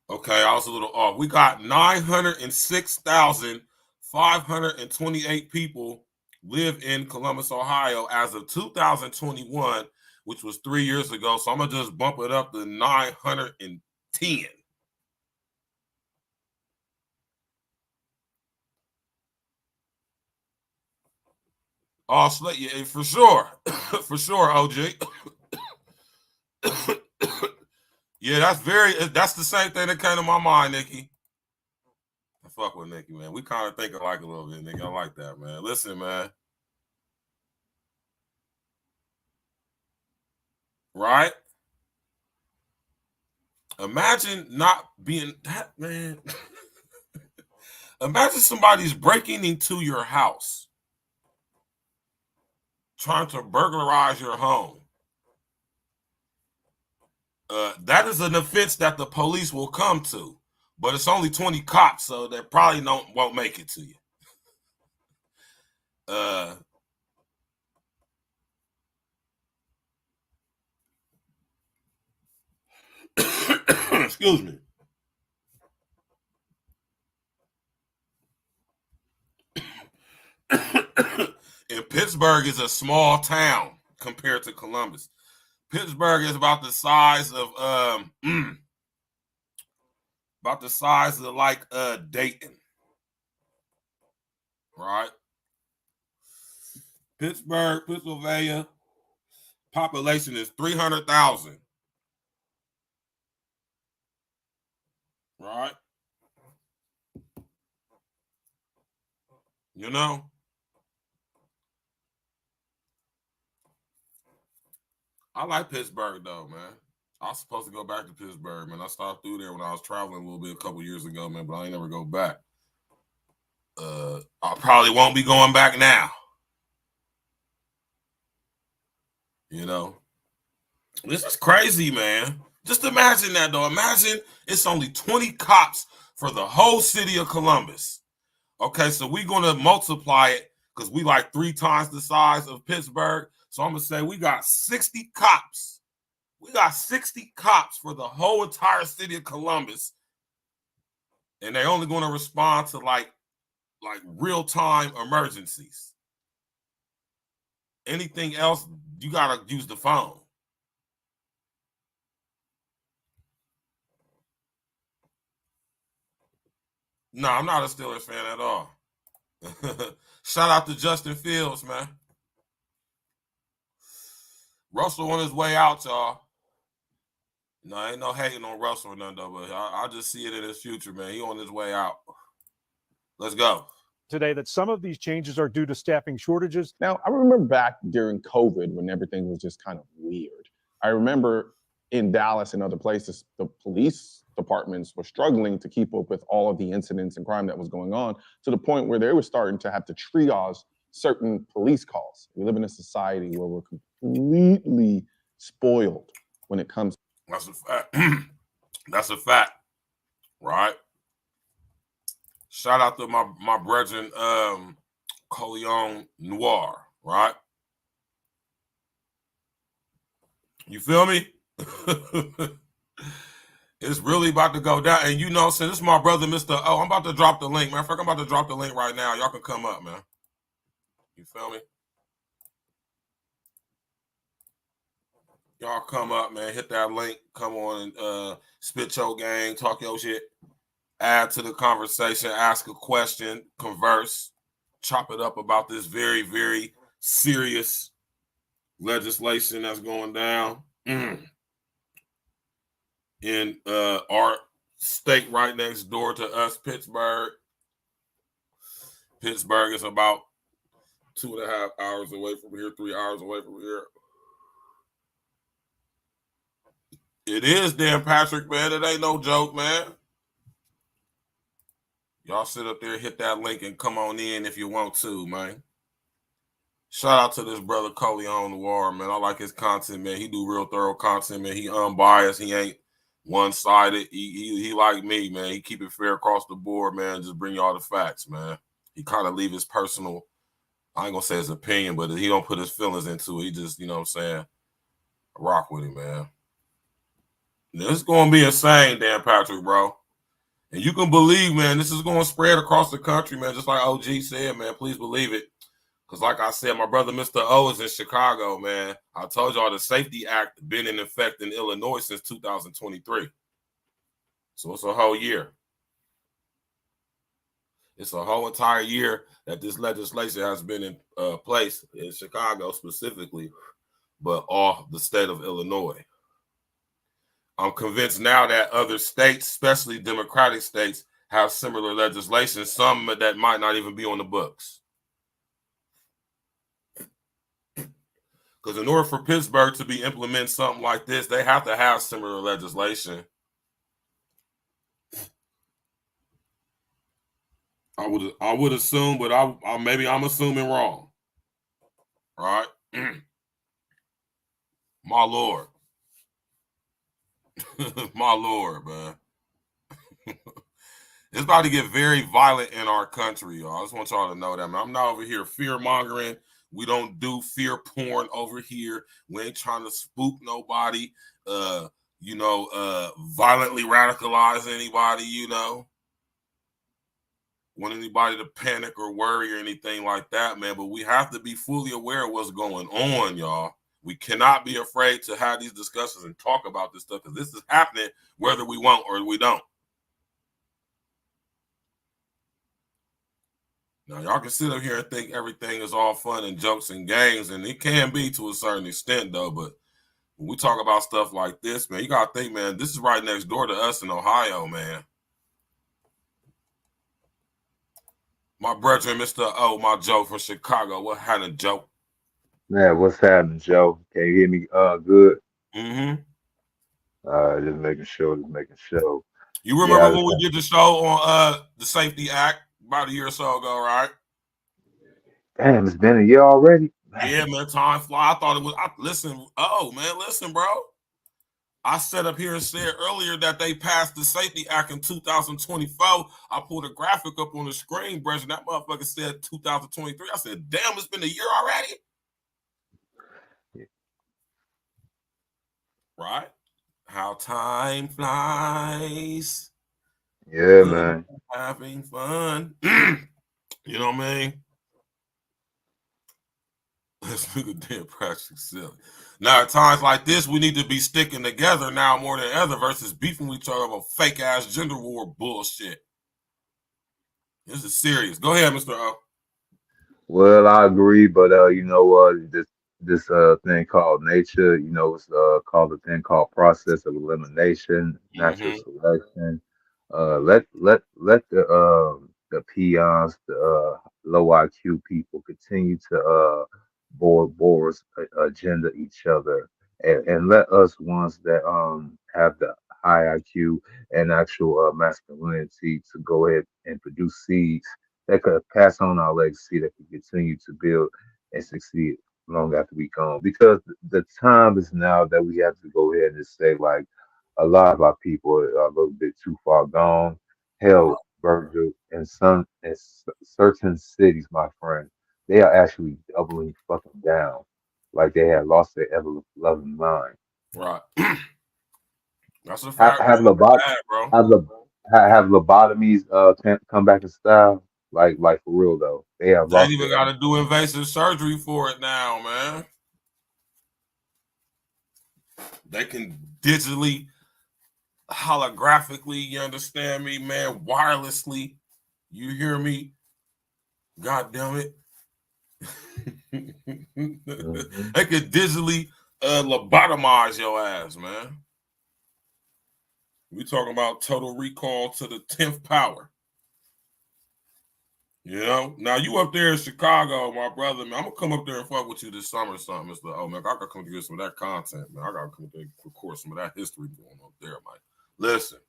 Okay, I was a little off. We got 906,528 people live in Columbus, Ohio as of 2021, which was 3 years ago. So I'm going to just bump it up to 910. Oh, yeah, for sure. For sure, OG. Yeah, that's the same thing that came to my mind, Nikki. I fuck with Nikki, man. We kind of think alike a little bit, Nikki. I like that, man. Listen, man. Right? Imagine not being that, man. Imagine somebody's breaking into your house, trying to burglarize your home. That is an offense that the police will come to, but it's only 20 cops, so they probably won't make it to you. Excuse me. And Pittsburgh is a small town compared to Columbus. Pittsburgh is about the size of like Dayton, right? Pittsburgh, Pennsylvania, population is 300,000, right? You know, I like Pittsburgh though, man. I was supposed to go back to Pittsburgh, man. I stopped through there when I was traveling a little bit a couple years ago, man, but I ain't never go back. I probably won't be going back now. You know, this is crazy, man. Just imagine that, though. Imagine it's only 20 cops for the whole city of Columbus. Okay, so we're going to multiply it because we like 3 times the size of Pittsburgh. So I'm going to say we got 60 cops. We got 60 cops for the whole entire city of Columbus. And they're only going to respond to like real-time emergencies. Anything else, you got to use the phone. No, I'm not a Steelers fan at all. Shout out to Justin Fields, man. Russell on his way out, y'all. No, ain't no hating on Russell or nothing, though, but I just see it in his future, man. He on his way out. Let's go. Today that some of these changes are due to staffing shortages. Now, I remember back during COVID when everything was just kind of weird. I remember in Dallas and other places, the police departments were struggling to keep up with all of the incidents and crime that was going on, to the point where they were starting to have to triage certain police calls. We live in a society where we're completely spoiled when it comes. That's a fact. That's a fact, right? Shout out to my brethren, Coleon Noir, right? You feel me? It's really about to go down. And you know, since this is my brother, Mr. O, I'm about to drop the link, man. I'm about to drop the link right now. Y'all can come up, man. You feel me? Y'all come up, man. Hit that link. Come on and spit your game, talk your shit. Add to the conversation, ask a question, converse, chop it up about this very, very serious legislation that's going down in our state right next door to us, Pittsburgh. Pittsburgh is about 2.5 hours away from here, 3 hours away from here. It is, Dan Patrick, man. It ain't no joke, man. Y'all sit up there, hit that link, and come on in if you want to, man. Shout out to this brother Coleon Noir, man. I like his content, man. He do real thorough content, man. He unbiased. He ain't one-sided. He like me, man. He keep it fair across the board, man. Just bring y'all the facts, man. He kind of leave his personal, I ain't gonna say his opinion, but he don't put his feelings into it. He just, you know what I'm saying, rock with him, man. This is gonna be insane, Dan Patrick, bro. And you can believe, man, this is going to spread across the country, man, just like OG said, man. Please believe it. Because like I said, my brother Mr. O is in Chicago, man. I told y'all the Safety Act been in effect in Illinois since 2023. So it's a whole year. It's a whole entire year that this legislation has been in place in Chicago specifically, but all the state of Illinois. I'm convinced now that other states, especially Democratic states, have similar legislation, some that might not even be on the books. Because in order for Pittsburgh to be implementing something like this, they have to have similar legislation. I would assume, but I maybe I'm assuming wrong. Right? My Lord. My Lord, man. It's about to get very violent in our country, y'all. I just want y'all to know that, man. I'm not over here fear-mongering. We don't do fear porn over here. We ain't trying to spook nobody, violently radicalize anybody, want anybody to panic or worry or anything like that, man. But we have to be fully aware of what's going on, y'all. We cannot be afraid to have these discussions and talk about this stuff because this is happening whether we want or we don't. Now, y'all can sit up here and think everything is all fun and jokes and games, and it can be to a certain extent, though. But when we talk about stuff like this, man, you got to think, man, this is right next door to us in Ohio, man. My brother, Mr. O, my Joe from Chicago. What happened, Joe? Man, what's happening, Joe? Can you hear me good? Mm-hmm. Just making sure. You remember when we did the show on the Safety Act about a year or so ago, right? Damn, it's been a year already. Yeah, man, time fly. I thought it was. Listen, bro. I sat up here and said earlier that they passed the Safety Act in 2024. I pulled a graphic up on the screen, bro, and that motherfucker said 2023. I said, damn, it's been a year already. Yeah. Right? How time flies. Yeah, man. Having fun. You know what I mean? Let's make a damn practice silly. Now, at times like this, we need to be sticking together now more than ever versus beefing with each other about fake ass gender war bullshit. This is serious. Go ahead, Mr. O. Well, I agree, but you know what? This thing called nature, it's called a thing called process of elimination, natural selection. Let the peons, the low IQ people continue to Boris agenda each other, and let us ones that have the high IQ and actual masculinity to go ahead and produce seeds that could pass on our legacy, that could continue to build and succeed long after we gone. Because the time is now that we have to go ahead and say, like, a lot of our people are a little bit too far gone. Hell, Virgil, certain cities, my friend, they are actually doubling fucking down, like they had lost their ever loving mind. Right. That's a Have, fact. have, Bad, lobot- bro. have lobotomies come back in style? Like for real though, they have They ain't lost even their. got to do invasive surgery for it now, man. They can digitally, holographically, you understand me, man, wirelessly. You hear me? God damn it. Mhm. They could digitally lobotomize your ass, man. We talking about total recall to the 10th power. Now you up there in Chicago, my brother, man. I'm gonna come up there and fuck with you this summer or something, Mr. O, man. I gotta come to get some of that content, man. I gotta come there and record some of that history going on there, man. Listen,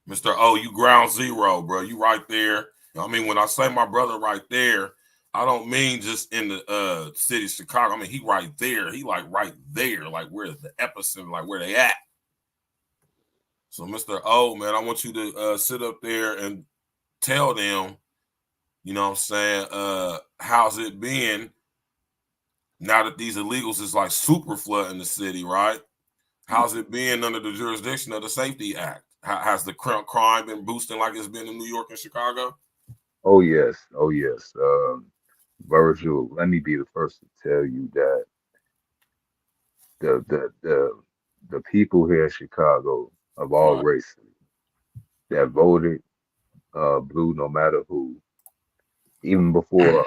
Mr. O, you ground zero, bro. You right there. I mean, when I say my brother right there, I don't mean just in the city of Chicago. I mean, he right there. He like right there, like where the epicenter, like where they at. So, Mr. O, man, I want you to sit up there and tell them, you know what I'm saying, how's it been now that these illegals is like super flooding the city, right? How's it been under the jurisdiction of the Safety Act? Has the crime been boosting like it's been in New York and Chicago? Oh yes, oh yes. Virgil, let me be the first to tell you that the people here in Chicago of all Right. races that voted blue no matter who. Even before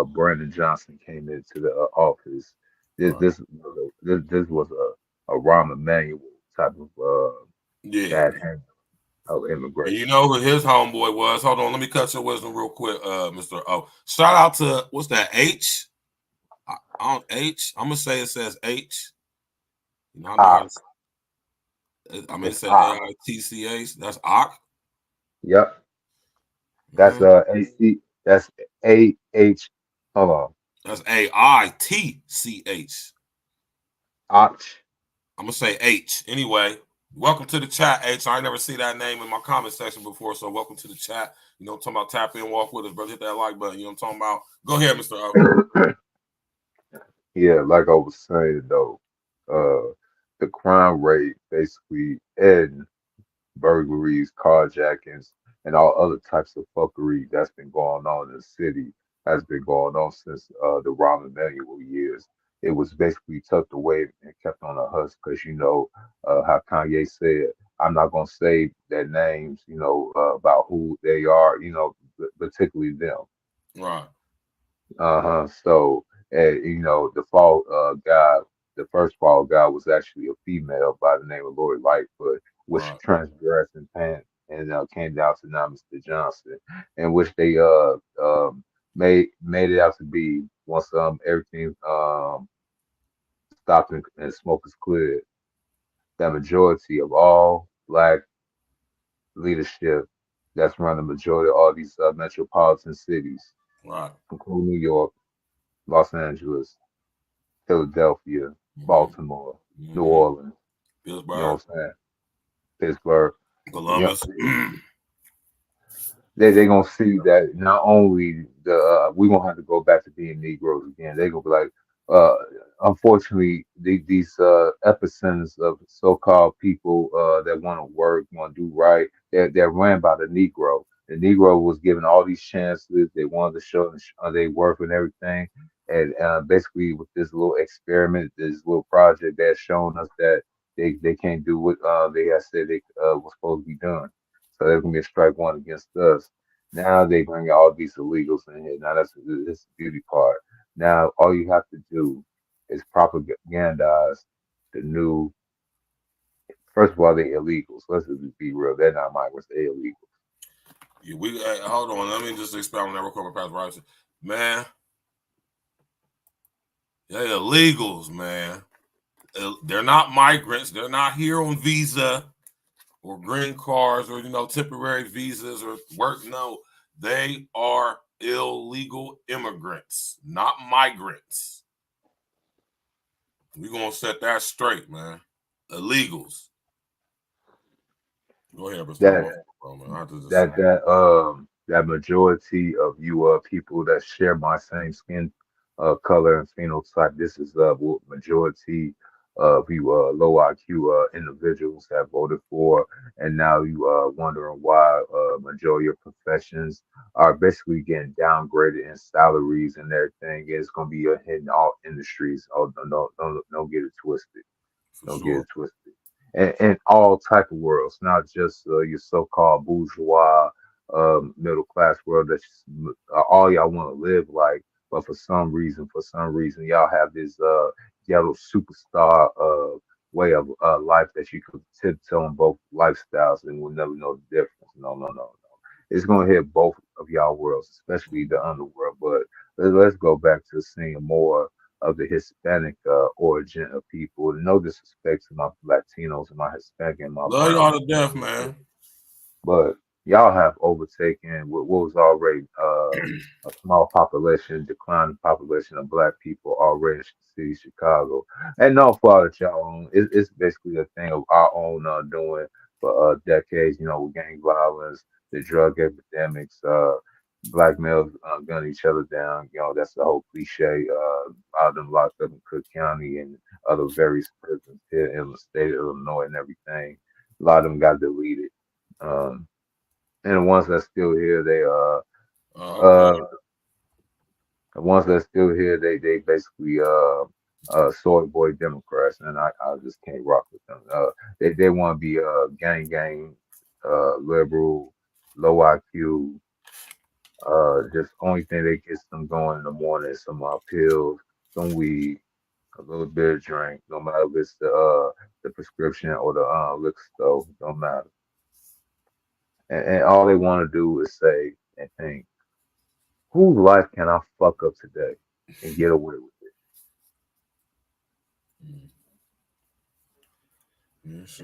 Brandon Johnson came into the office, this Right. this was a Rahm Emanuel type of Yeah. bad handling of And you immigration. know who his homeboy was? Hold on, let me cut your wisdom real quick, Mr. O. Shout out to what's that? H? I don't H. I'm gonna say it says H. You know, I know how to. Ox. I mean, it It's says Ox. AITCH. That's Ock. Yep. That's Mhm. AC. That's AH. Hold on. That's AITCH. Ox. I'm gonna say H. Anyway, welcome to the chat, H. I ain't never see that name in my comment section before, so welcome to the chat. You know what I'm talking about? Tap in, walk with us, brother. Hit that like button. You know what I'm talking about? Go ahead, Mr. O. Yeah, like I was saying though, the crime rate basically and burglaries, carjackings, and all other types of fuckery that's been going on in the city has been going on since the Rahm Emanuel years. It was basically tucked away and kept on a hush because how Kanye said, "I'm not gonna say their names, about who they are, particularly them." Right, So, the fall guy, the first fall guy was actually a female by the name of Lori Lightfoot, which right, transgressed and and came down to now Mr. Johnson, in which they made it out to be once everything stopped and smoke is cleared, that majority of all black leadership that's run the majority of all these metropolitan cities, right. including New York, Los Angeles, Philadelphia, Mm-hmm. Baltimore, New Mm-hmm. Orleans, you know Pittsburgh, what I'm saying? Pittsburgh. You know, Columbus. they gonna see that not only we gonna have to go back to being Negroes again. They gonna be like, uh, unfortunately, these epicenters of so-called people that want to work, want to do right, they're ran by the Negro. The Negro was given all these chances. They wanted to show their worth and everything. And basically, with this little experiment, this little project, they're showing us that they can't do what they had said they was supposed to be doing. So there's gonna be a strike one against us. Now they bring all these illegals in here. Now that's the beauty part. Now all you have to do is propagandize the new. First of all, they're illegals. Let's just be real. They're not migrants. They're illegals. Yeah, hold on. Let me just expound on that real quick with Pastor Robinson. Man, they illegals, man. They're not migrants. They're not here on visa or green cards or temporary visas or work. No, they are illegal immigrants, not migrants. We're gonna set that straight, man. Illegals. Go ahead, Mr. That Man. I have to just that majority of you people that share my same skin color and phenotype. This is what majority of you low IQ individuals have voted for, and now you wondering why majority of professions are basically getting downgraded in salaries and everything. It's going to be hitting all industries. Oh, don't get it twisted. for Don't get sure. it twisted. And all type of worlds, not just your so-called bourgeois, middle class world. That's all y'all want to live like. But for some reason, y'all have this ghetto superstar way of life that you could tiptoe in both lifestyles and will never know the difference. No, no, no, no. It's gonna hit both of y'all worlds, especially the underworld. But let's go back to seeing more of the Hispanic origin of people. No disrespect to my Latinos and my Hispanic and my Love brown y'all to people, death, man. but y'all have overtaken what was already a small population, declining population of black people already in the city of Chicago. And no fault of y'all own. It's basically a thing of our own doing for decades, with gang violence, the drug epidemics, black males gun each other down. That's the whole cliche. All of them locked up in Cook County and other various prisons here in the state of Illinois and everything. A lot of them got deleted. Um, and Okay. uh the ones that's still here, they basically soy boy Democrats, and I just can't rock with them. They want to be gang liberal. low IQ. Just only thing that gets them going in the morning is some pills, some weed, a little bit of drink. No matter if it's the prescription or the liquor store, don't matter. And all they want to do is say and think, whose life can I fuck up today and get away with it?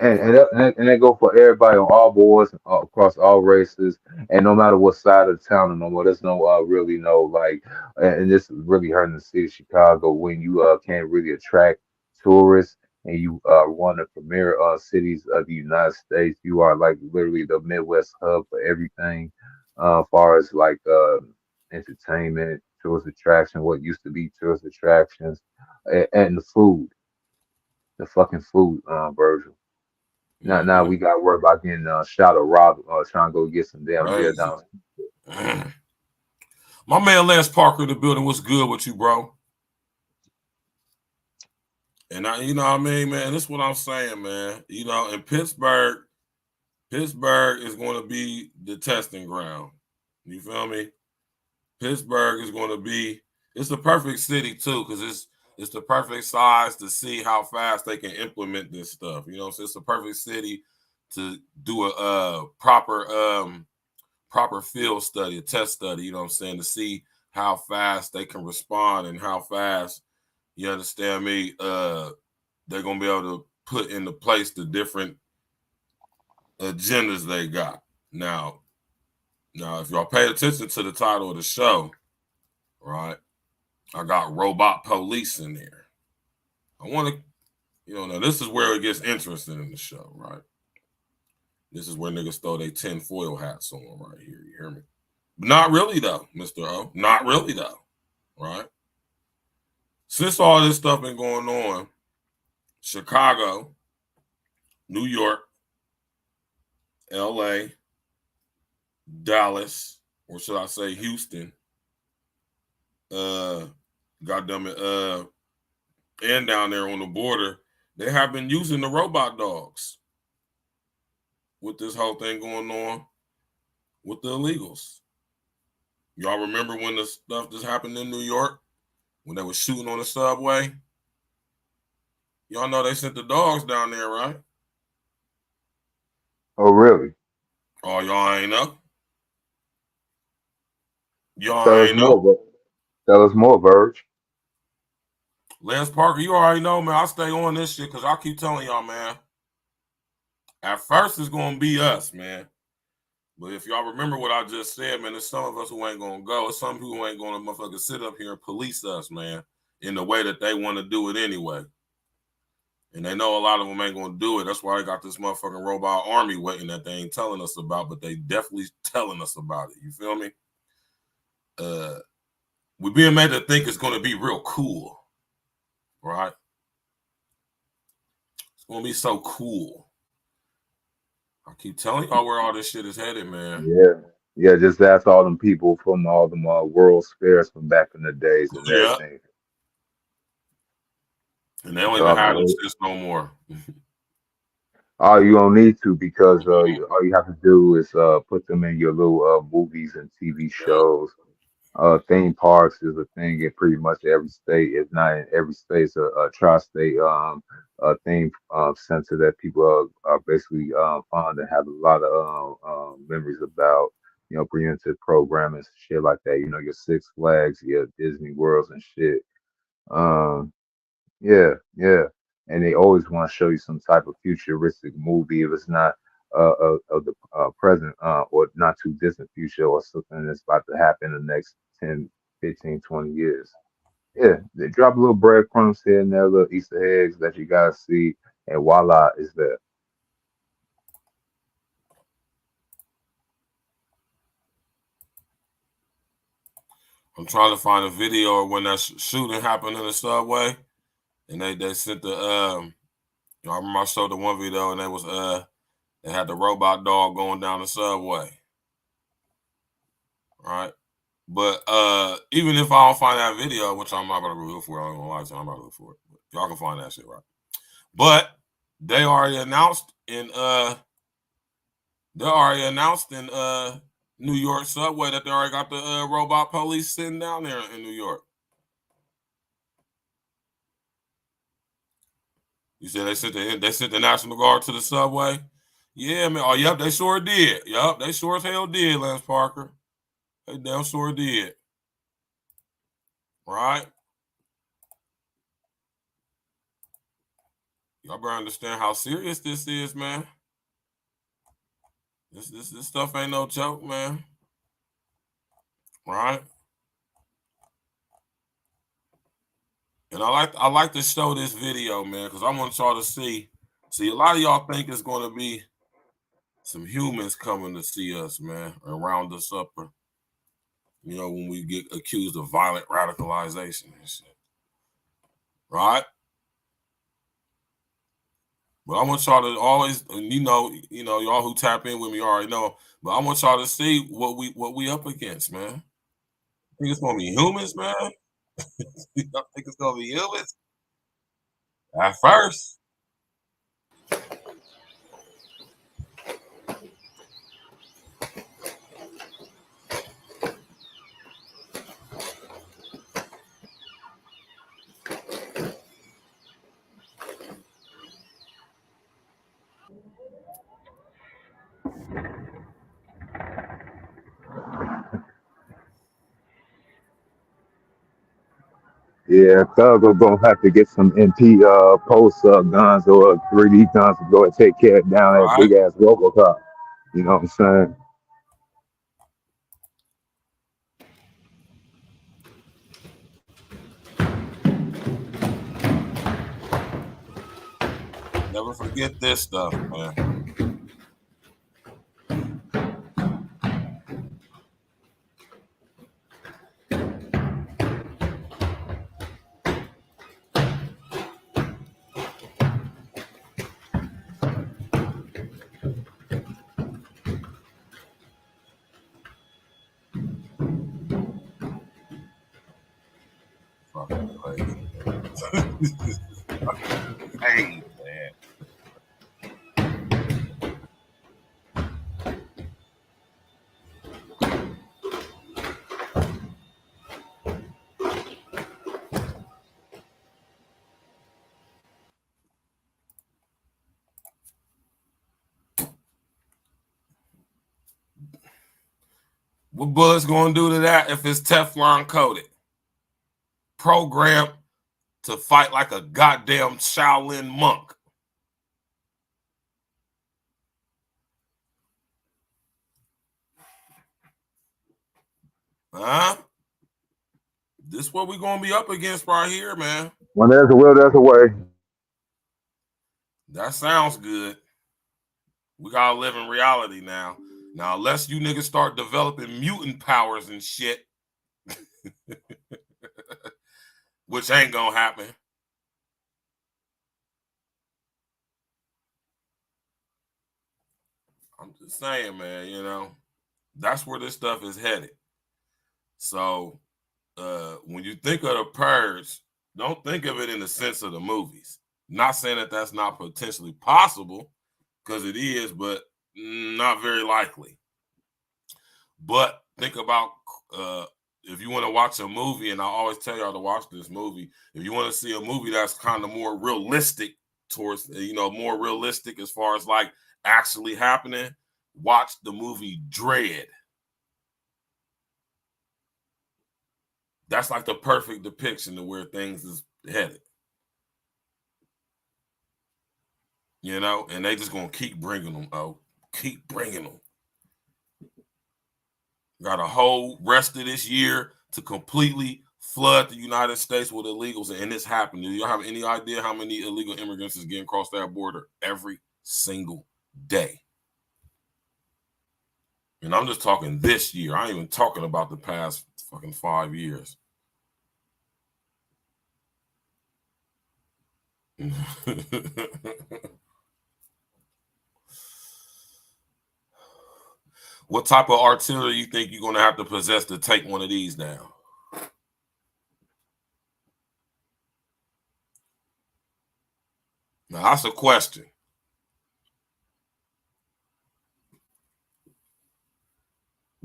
And they go for everybody on all boards across all races, and no matter what side of the town, and no more. There's no really no like, and this is really hurting the city of Chicago when you can't really attract tourists, and you one of the premier cities of the United States. You are like literally the Midwest hub for everything, far as like entertainment, tourist attraction, what used to be tourist attractions, and the food, the fucking food, Virgil. Now we got to worry about getting shot or robbed trying to go get some damn deal Crazy. down. My man Lance Parker in the building. What's good with you, bro? And you know what I mean, man, this is what I'm saying, man. You know, in Pittsburgh is going to be the testing ground. You feel me? Pittsburgh is going to be, it's the perfect city too, because it's the perfect size to see how fast they can implement this stuff. You know, so it's the perfect city to do a proper field study, a test study, you know what I'm saying, to see how fast they can respond and how fast, you understand me, they're going to be able to put into place the different agendas they got. Now, if y'all pay attention to the title of the show, right, I got robot police in there. I want to, you know, now this is where it gets interesting in the show, right? This is where niggas throw their tinfoil hats on right here. You hear me? But not really, though, Mr. O. Not really, though, right? Since all this stuff been going on, Chicago, New York, LA, Dallas, or should I say Houston, goddamn it, and down there on the border, they have been using the robot dogs with this whole thing going on with the illegals. Y'all remember when the stuff just happened in New York? When they were shooting on the subway? Y'all know they sent the dogs down there, right? Oh, really? Oh, y'all ain't know? Y'all Tell us ain't know? more, tell us more, Verge. Lance Parker, you already know, man. I stay on this shit because I keep telling y'all, man. At first, it's going to be us, man. But if y'all remember what I just said, man, there's some of us who ain't going to go. There's some people who ain't going to motherfucker sit up here and police us, man, in the way that they want to do it anyway. And they know a lot of them ain't going to do it. That's why they got this motherfucking robot army waiting that they ain't telling us about, but they definitely telling us about it. You feel me? We're being made to think it's going to be real cool, right? It's going to be so cool. I keep telling y'all where all this shit is headed, man. Yeah. Just ask all them people from all them World's Fairs from back in the days and everything. And they don't even have them shits no more. Oh, you don't need to because all you have to do is put them in your little movies and TV shows. Theme parks is a thing in pretty much every state. If not in every state, it's a tri-state theme center that people are basically fond and have a lot of memories about. You know, bringing into programming shit like that. You know, your Six Flags, your Disney Worlds and shit. Um, yeah. And they always want to show you some type of futuristic movie if it's not of the present or not too distant future or something that's about to happen in the next 10, 15, 20 years. Yeah, they drop a little breadcrumbs here and there, little Easter eggs that you gotta see, and voila, is there. I'm trying to find a video of when that shooting happened in the subway, and they sent the I remember I showed the one video, and they had the robot dog going down the subway, right? But even if I don't find that video, which I'm not gonna look for, I don't lie to you, I'm not gonna look for it. But y'all can find that shit, right? But they already announced in They already announced in New York subway that they already got the robot police sitting down there in New York. You said they sent the National Guard to the subway? Yeah, man. Oh, yep, they sure did. Yep, they sure as hell did, Lance Parker. They damn sure did. Right? Y'all better understand how serious this is, man. This stuff ain't no joke, man. Right? And I like to show this video, man, because I want y'all to see. See, a lot of y'all think it's going to be some humans coming to see us, man, and round us up, you know, when we get accused of violent radicalization and shit. Right? But I want y'all to always, you know, y'all who tap in with me already know. But I want y'all to see what we up against, man. Think it's gonna be humans, man? Y'all think it's gonna be humans? At first. Yeah, Thug are gonna have to get some MP post guns or 3D guns to go and take care of down that Right? big ass Robocop. You know what I'm saying? Never forget this stuff, man. Fucking crazy, man. Hey, man. What bullets gonna do to that if it's Teflon coated? Programmed to fight like a goddamn Shaolin monk. Huh? This what we gonna be up against right here, man. When there's a will, there's a way. That sounds good. We gotta live in reality now. Now, unless you niggas start developing mutant powers and shit, which ain't gonna happen. I'm just saying, man, you know, that's where this stuff is headed. So when you think of the purge, don't think of it in the sense of the movies. Not saying that that's not potentially possible, because it is, but not very likely. But think about if you want to watch a movie, and I always tell y'all to watch this movie, if you want to see a movie that's kind of more realistic towards, you know, more realistic as far as like actually happening, watch the movie Dread. That's like the perfect depiction of where things is headed. You know, and they just gonna keep bringing them. Oh, keep bringing them. Got a whole rest of this year to completely flood the United States with illegals, and it's happening. Do you have any idea how many illegal immigrants is getting across that border every single day? And I'm just talking this year. I ain't even talking about the past fucking 5 years. What type of artillery you think you're going to have to possess to take one of these down? Now, that's a question.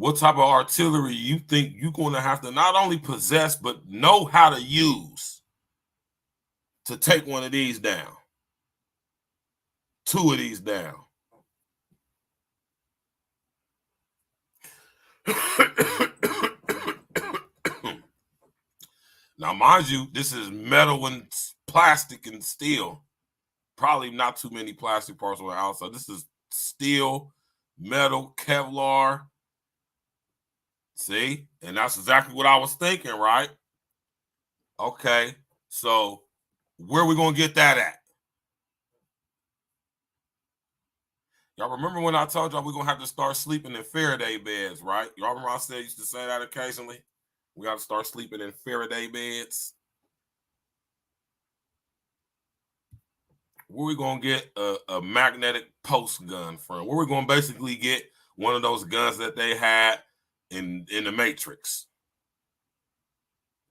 what type of artillery you think you're going to have to not only possess, but know how to use to take one of these down, 2 of these down. Now, mind you, this is metal and plastic and steel. Probably not too many plastic parts on the outside. This is steel, metal, Kevlar. See? And that's exactly what I was thinking, right? Okay. So where are we going to get that at? Y'all remember when I told y'all we're going to have to start sleeping in Faraday beds, right? Y'all remember I said I used to say that occasionally? We got to start sleeping in Faraday beds. Where we going to get a magnetic post gun from? Where we going to basically get one of those guns that they had in the Matrix?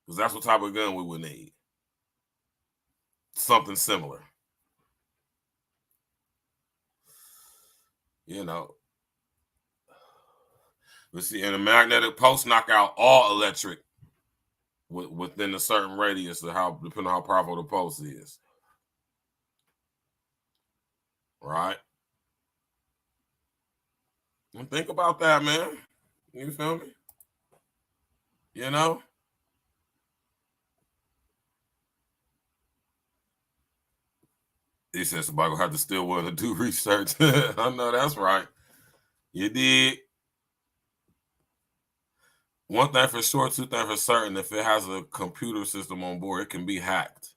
Because that's what type of gun we would need. Something similar. You know. Let's see, and a magnetic post knock out all electric within a certain radius of how, depending on how powerful the pulse is. Right? And think about that, man. You feel me? You know? He said somebody gonna have to still want to do research. I know that's right. You did. One thing for sure, 2 things for certain, if it has a computer system on board, it can be hacked.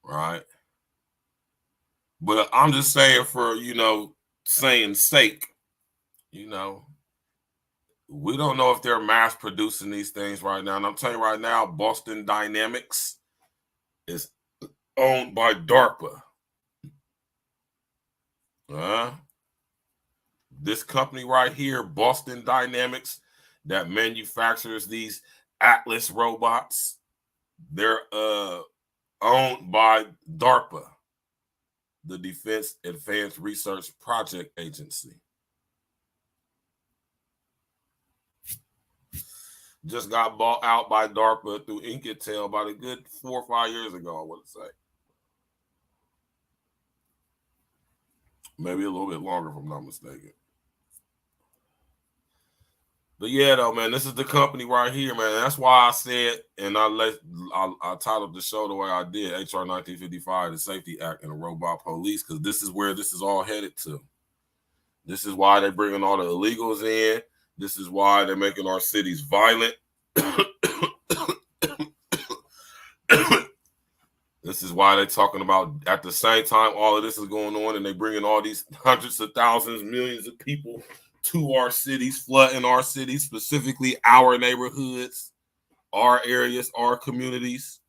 Right? But I'm just saying for, saying sake, we don't know if they're mass producing these things right now. And I'm telling you right now, Boston Dynamics is owned by DARPA. This company right here, Boston Dynamics, that manufactures these Atlas robots, they're owned by DARPA, the Defense Advanced Research Project Agency. Just got bought out by DARPA through Incatel about a good 4 or 5 years ago, I would say. Maybe a little bit longer, if I'm not mistaken. But yeah, though, man, this is the company right here, man. That's why I said, and I titled the show the way I did, HR 1955, the Safety Act and the Robot Police, because this is where this is all headed to. This is why they're bringing all the illegals in. This is why they're making our cities violent. This is why they're talking about, at the same time all of this is going on, and they're bringing all these hundreds of thousands, millions of people to our cities, flooding our cities, specifically our neighborhoods, our areas, our communities,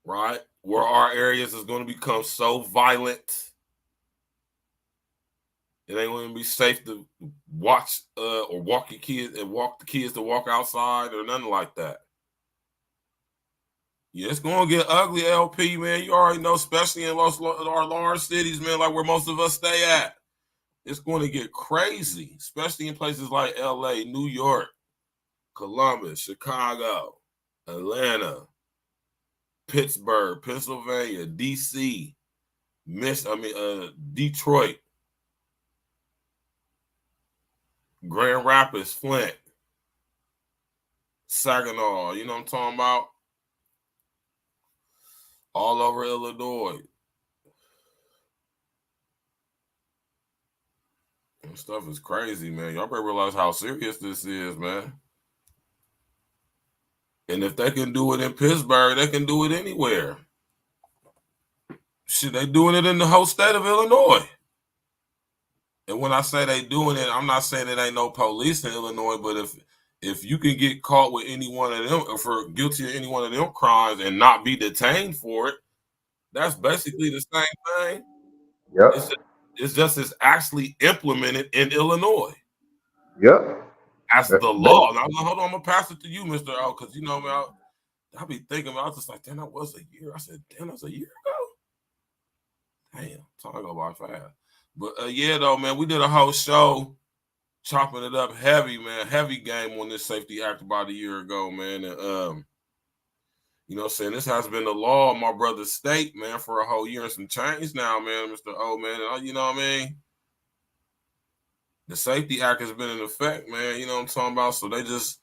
right? Where our areas is going to become so violent, it ain't going to be safe to watch or walk your kids and walk the kids to walk outside or nothing like that. Yeah, it's going to get ugly, LP, man. You already know, especially in our large cities, man, like where most of us stay at. It's going to get crazy, especially in places like LA, New York, Columbus, Chicago, Atlanta, Pittsburgh, Pennsylvania, DC, Detroit, Grand Rapids, Flint, Saginaw, you know what I'm talking about? All over Illinois. This stuff is crazy, man. Y'all better realize how serious this is, man. And if they can do it in Pittsburgh, they can do it anywhere. Shit, they doing it in the whole state of Illinois. And when I say they doing it, I'm not saying it ain't no police in Illinois, but if you can get caught with any one of them, or for guilty of any one of them crimes and not be detained for it, that's basically the same thing. Yep. It's just it's actually implemented in Illinois. Yep. As the law. Now, hold on, I'm gonna pass it to you, Mr. O, because you know, man, I be thinking, I was just like, damn, that was a year. I said, damn, that was a year ago. Damn, time go by fast. But yeah, though, man, we did a whole show chopping it up heavy, man. Heavy game on this Safety Act about a year ago, man. And you know what I'm saying? This has been the law of my brother's state, man, for a whole year and some change now, man, Mr. O, man. You know what I mean? The Safety Act has been in effect, man. You know what I'm talking about? So they just,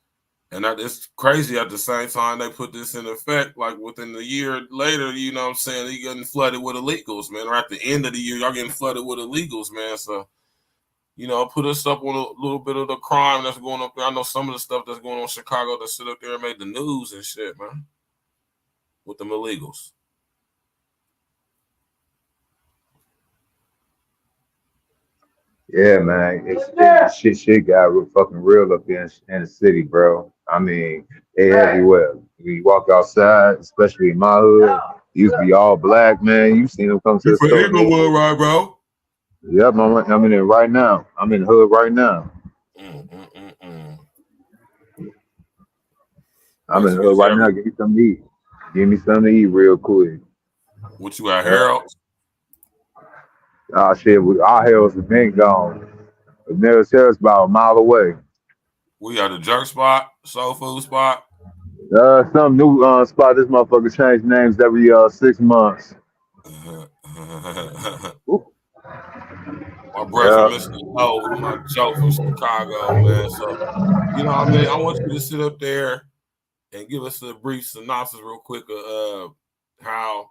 and that it's crazy at the same time they put this in effect, like within a year later, you know what I'm saying? You're getting flooded with illegals, man. Or at the end of the year, y'all getting flooded with illegals, man. So, you know, put us up on a little bit of the crime that's going up there. I know some of the stuff that's going on in Chicago that sit up there and made the news and shit, man. With them illegals. Yeah, man. Shit got fucking real up here in the city, bro. I mean, they everywhere. When you walk outside, especially in my hood, used to be all black, man. You seen them come to You the from store. Inglewood, right, bro? Yep, I'm in it right now. I'm in the hood right now. I'm in the hood right now. Give me something to eat. Give me something to eat real quick. What you at, Harold? Shit, our Harold's been gone. The nearest Harold's about a mile away. We at the jerk spot, soul food spot. Some new spot. This motherfucker change names every 6 months. My brother, Mr. O, my Joe from Chicago, man. So, you know what I mean? I want you to sit up there and give us a brief synopsis real quick of how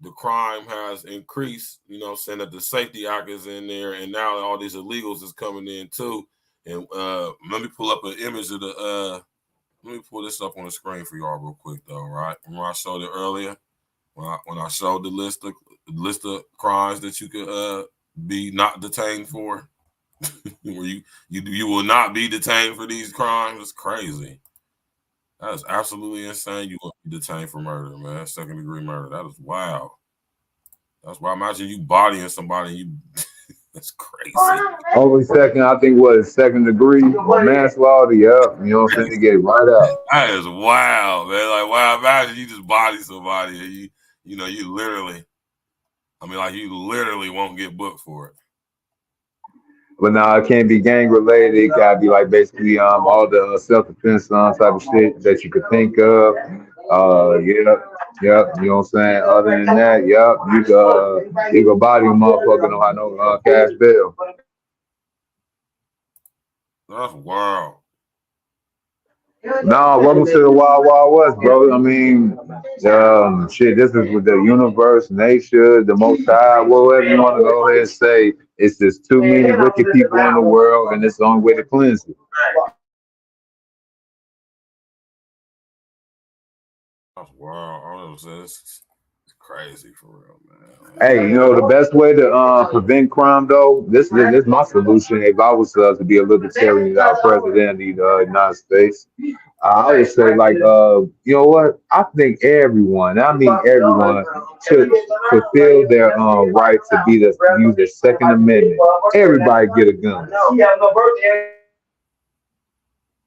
the crime has increased, you know what I'm saying, that the Safety Act is in there, and now all these illegals is coming in too. And let me pull up an image of the let me pull this up on the screen for y'all real quick though, right? Remember I showed it earlier when I showed the list of crimes that you could be not detained for. Where you will not be detained for these crimes. It's crazy. That is absolutely insane. You will be detained for murder, man. Second degree murder. That is wild. That's why imagine you bodying somebody. You that's crazy. Only second, I think, was second degree or manslaughter. Yeah, you know what I'm saying? To get it right out. That is wild, man. Like, wow, imagine you just body somebody and you literally, you literally won't get booked for it. But now it can't be gang related. It gotta be like basically all the self defense type of shit that you could think of. You know what I'm saying? Other than that, you can body a motherfucker, don't have no cash bail. That's wild. No, welcome to the Wild Wild West, bro. I mean, shit, this is with the universe, nature, the Most High, whatever you want to go ahead and say. It's just too many wicked people in the world, and it's the only way to cleanse it. That's wild. I was it's crazy for real, man. Hey, you know the best way to prevent crime, though. This is my solution. If I was to be a libertarian president of the United States, I would say like, you know what? I think everyone, I mean everyone, should fulfill their right to use their Second Amendment. Everybody get a gun.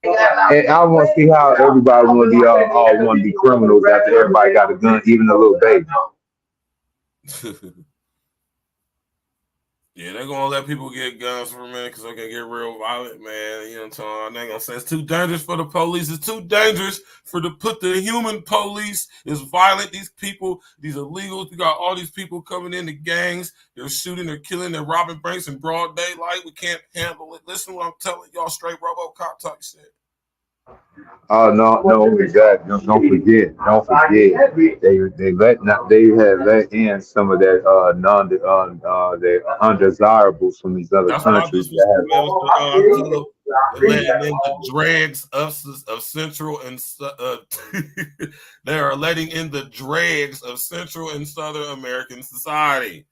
And I want to see how everybody want to be all want to be criminals after everybody got a gun, even a little baby. Yeah, they're gonna let people get guns for a minute because they can get real violent, man. You know what I'm talking about? They gonna say it's too dangerous for the police. It's too dangerous put the human police. It's violent. These people, these illegals. We got all these people coming into gangs. They're shooting, they're killing, they're robbing banks in broad daylight. We can't handle it. Listen to what I'm telling y'all, straight RoboCop type shit. Oh no, exactly. Don't forget. They have let in some of that the undesirables from these other countries. Letting in the dregs of Central and they are letting in the dregs of Central and Southern American society.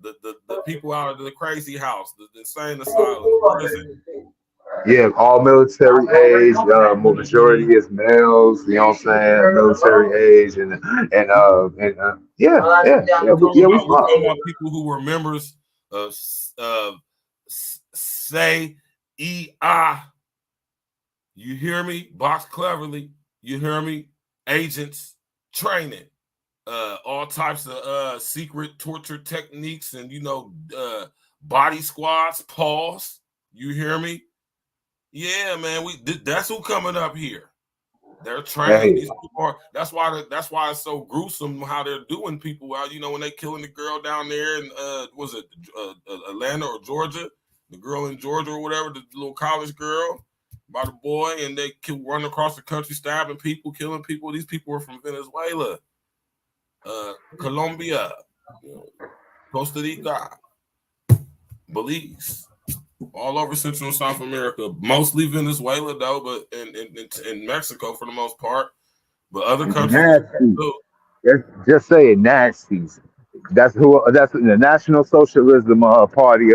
The people out of the crazy house, the insane asylum, prison. Yeah, all military age. Majority is males. You know what I'm saying? Military age, and we We're talking about people who were members of say EI. You hear me? Box cleverly. You hear me? Agents training. All types of secret torture techniques and body squads, pause. You hear me? Yeah, man. That's who coming up here. They're trained. These people are. That's why it's so gruesome how they're doing people out. You know, when they killing the girl down there in was it Atlanta or Georgia? The girl in Georgia or whatever, the little college girl by the boy, and they run across the country, stabbing people, killing people. These people are from Venezuela, Colombia, Costa Rica, Belize, all over Central and South America. Mostly Venezuela though, but in Mexico for the most part. But other countries Nasty. too. Just say it, nasties. That's the National Socialism Party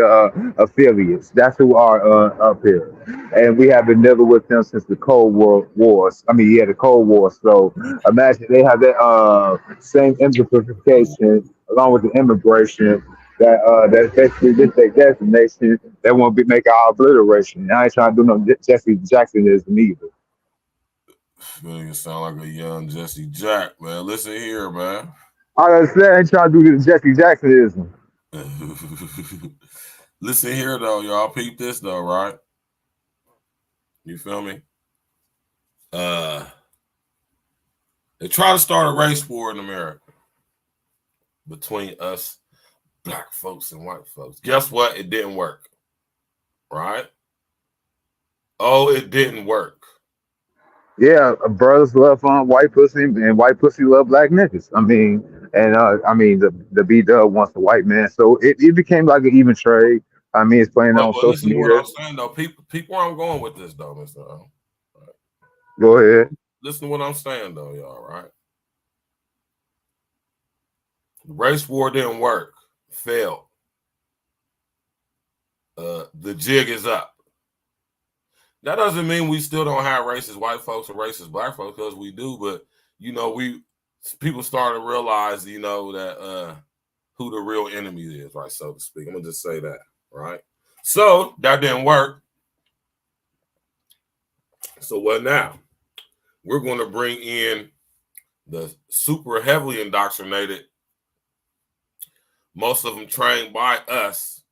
affiliates. That's who are up here, and we have been living with them since the Cold War wars. I mean, yeah, the Cold War. So imagine they have that same amplification along with the immigration that's basically just their destination. They won't be make our obliteration. I ain't trying to do no Jesse Jacksonism either. Man, you sound like a young Jesse Jack, man. Listen here, man. I ain't trying to do the Jesse Jacksonism. Listen here, though, y'all. Peep this, though, right? You feel me? They try to start a race war in America between us black folks and white folks. Guess what? It didn't work. Right? Oh, it didn't work. Yeah, brothers love white pussy and white pussy love black niggas. I mean, and the B-Dub wants the white man. So it became like an even trade. I mean, it's playing on social listen to media. what I'm saying, though. People where I'm going with this, though, Mr. O. Right. Go ahead. Listen to what I'm saying, though, y'all, right? The race war didn't work. Failed. The jig is up. That doesn't mean we still don't have racist white folks or racist black folks, because we do. But you know, people starting to realize, you know, that who the real enemy is, right, so to speak. I'm gonna just say that, right? So that didn't work. So what now? We're going to bring in the super heavily indoctrinated, most of them trained by us,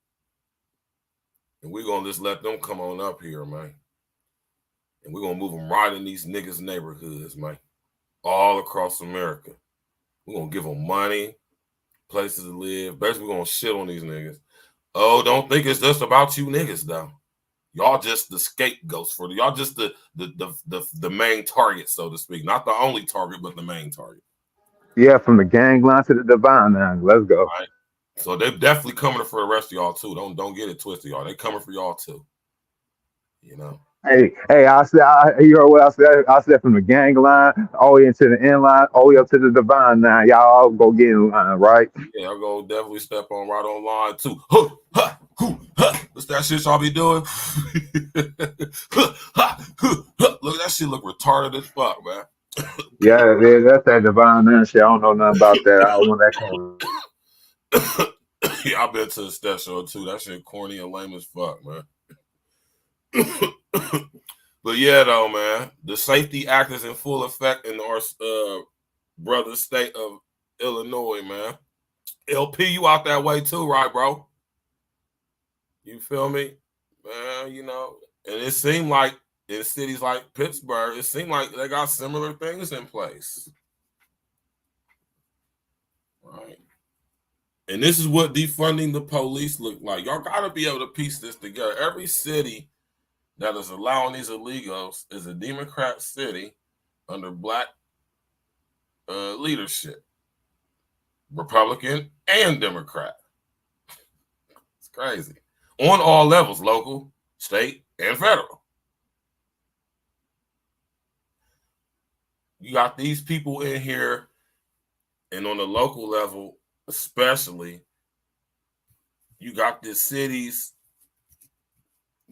and we're gonna just let them come on up here, man. And we're going to move them right in these niggas' neighborhoods, man. All across America. We're going to give them money, places to live. Basically, we're going to shit on these niggas. Oh, don't think it's just about you niggas, though. Y'all just the scapegoats for y'all just the main target, so to speak. Not the only target, but the main target. Yeah, from the gangland to the divine now. Let's go. Right. So they're definitely coming for the rest of y'all, too. Don't get it twisted, y'all. They coming for y'all, too. You know? Hey, you heard what I said? I said from the gang line all the way into the end line, all the way up to the divine line. Y'all all go get in line, right? Yeah, I'll go definitely step on right on line too. Huh, huh, huh, huh. What's that shit y'all be doing? Huh, huh, huh, huh. Look, that shit look retarded as fuck, man. Yeah, that's that divine man shit. I don't know nothing about that. I don't want that. Yeah, I've been to the step show too. That shit corny and lame as fuck, man. But yeah, though, man, the Safety Act is in full effect in our brother state of Illinois, man. LP, you out that way too, right, bro? You feel me? Man, you know, and it seemed like in cities like Pittsburgh, it seemed like they got similar things in place. Right. And this is what defunding the police look like. Y'all got to be able to piece this together. Every city that is allowing these illegals is a Democrat city under black leadership, Republican and Democrat. It's crazy. On all levels, local, state, and federal. You got these people in here, and on the local level especially, you got the cities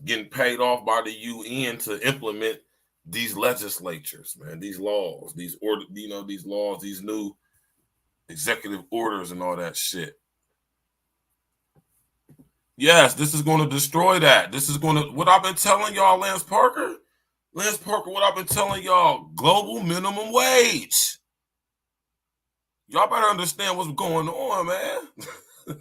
getting paid off by the UN to implement these legislatures, man, these laws, these laws, these new executive orders and all that shit. Yes, this is going to destroy that. This is going to, what I've been telling y'all, Lance Parker, what I've been telling y'all, global minimum wage. Y'all better understand what's going on, man.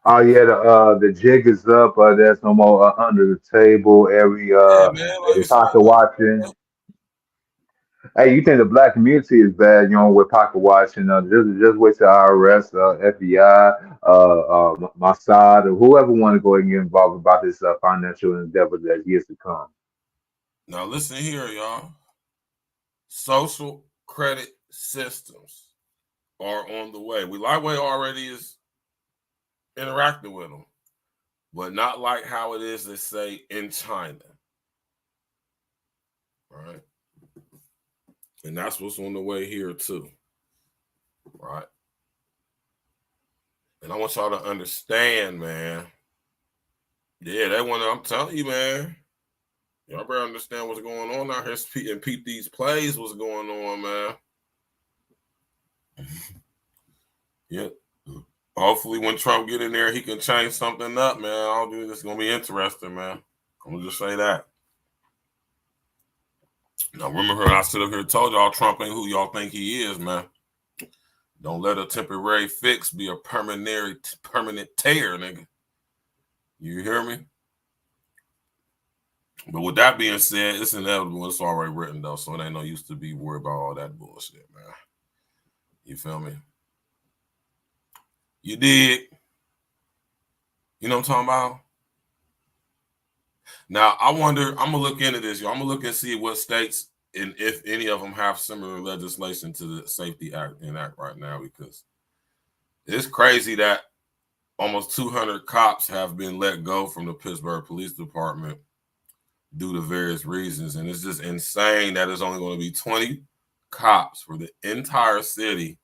Oh yeah, the jig is up. There's no more under the table. Yeah, man. Like Every you said, pocket watching. Hey, you think the black community is bad? You know, with pocket watching. Just wait till IRS, FBI, Mossad, or whoever want to go and get involved about this financial endeavor that's years to come. now listen here, y'all. Social credit systems are on the way. We Lightweight already is interacting with them, but not like how it is, let's say, in China. Right? And that's what's on the way here too. Right? And I want y'all to understand, man. Yeah, they want to, I'm telling you, man. Y'all better understand what's going on out here and peep these plays, what's going on, man. Yeah. Hopefully when Trump get in there, he can change something up, man. I don't think it's going to be interesting, man. I'm going to just say that. Now, remember I stood up here and told y'all Trump ain't who y'all think he is, man. Don't let a temporary fix be a permanent tear, nigga. You hear me? But with that being said, it's inevitable. It's already written, though, so it ain't no use to be worried about all that bullshit, man. You feel me? You dig? You know what I'm talking about? Now, I wonder, I'm going to look into this, y'all. I'm going to look and see what states and if any of them have similar legislation to the Safety Act enact right now, because it's crazy that almost 200 cops have been let go from the Pittsburgh Police Department due to various reasons. And it's just insane that it's only going to be 20 cops for the entire city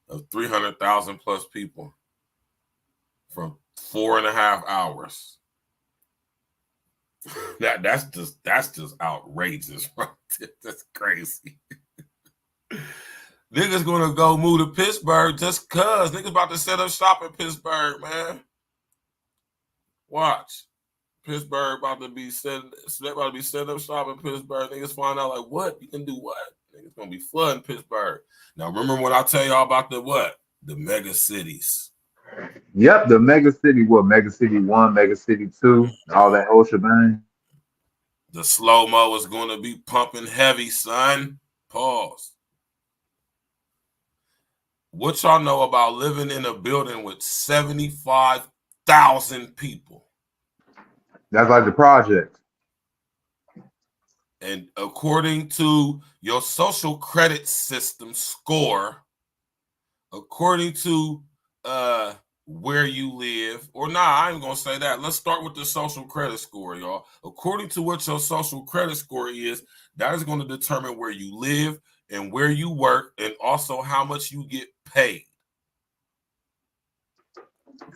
of 300,000 plus people from 4.5 hours. That's just outrageous. That's crazy. Niggas gonna go move to Pittsburgh just cause niggas about to set up shop in Pittsburgh, man. Watch. Pittsburgh about to be set up shop in Pittsburgh. Niggas find out like what? You can do what? Niggas gonna be flooding Pittsburgh. Now remember when I tell y'all about the what? The mega cities. Yep, the mega city, Mega City 1, Mega City 2, all that whole shebang. The slow-mo is going to be pumping heavy, son. Pause. What y'all know about living in a building with 75,000 people? That's like the project. And according to your social credit system score, according to where you live, or I ain't gonna say that. Let's start with the social credit score, y'all. According to what your social credit score is, that is going to determine where you live and where you work, and also how much you get paid.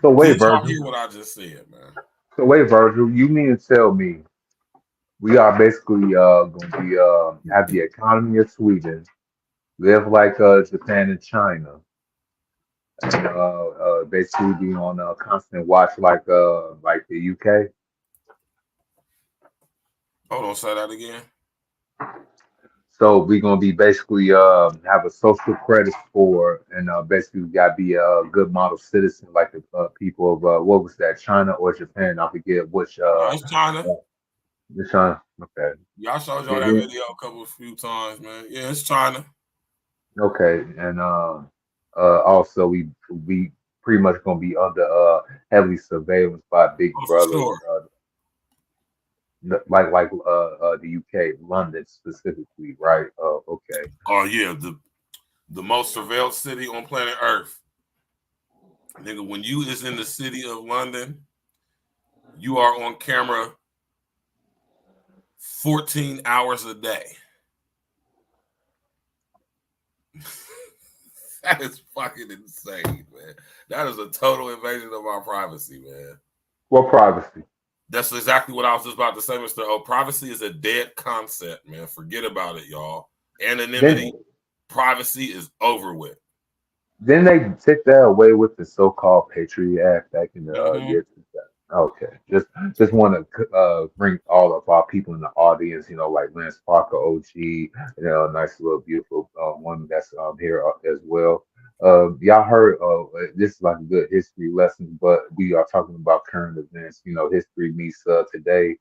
So wait, Did y'all Virgil. hear what I just said, man? So wait, Virgil. You mean to tell me we are basically going to be have the economy of Sweden, live like Japan and China, and basically be on a constant watch like the UK? Hold on, say that again. So we're gonna be basically have a social credit score, and basically we gotta be a good model citizen like the people of what was that, China or Japan? I forget which. No, it's China. It's China. Okay. Y'all showed y'all that video a few times, man. Yeah, it's China. Okay, and also we pretty much gonna be under heavy surveillance by Big Brother. Sure. Like the UK, London specifically, right? Okay. Oh yeah, the most surveilled city on planet Earth. Nigga, when you is in the city of London, you are on camera 14 hours a day. That is fucking insane, man. That is a total invasion of our privacy, man. What privacy? That's exactly what I was just about to say, Mr. O. Privacy is a dead concept, man. Forget about it, y'all. Anonymity, privacy is over with. Then they took that away with the so-called Patriot Act back in the year 2000. Okay, just want to bring all of our people in the audience, like Lance Parker, OG, nice little beautiful woman that's here as well. Y'all heard, this is like a good history lesson, but we are talking about current events. You know, history meets today.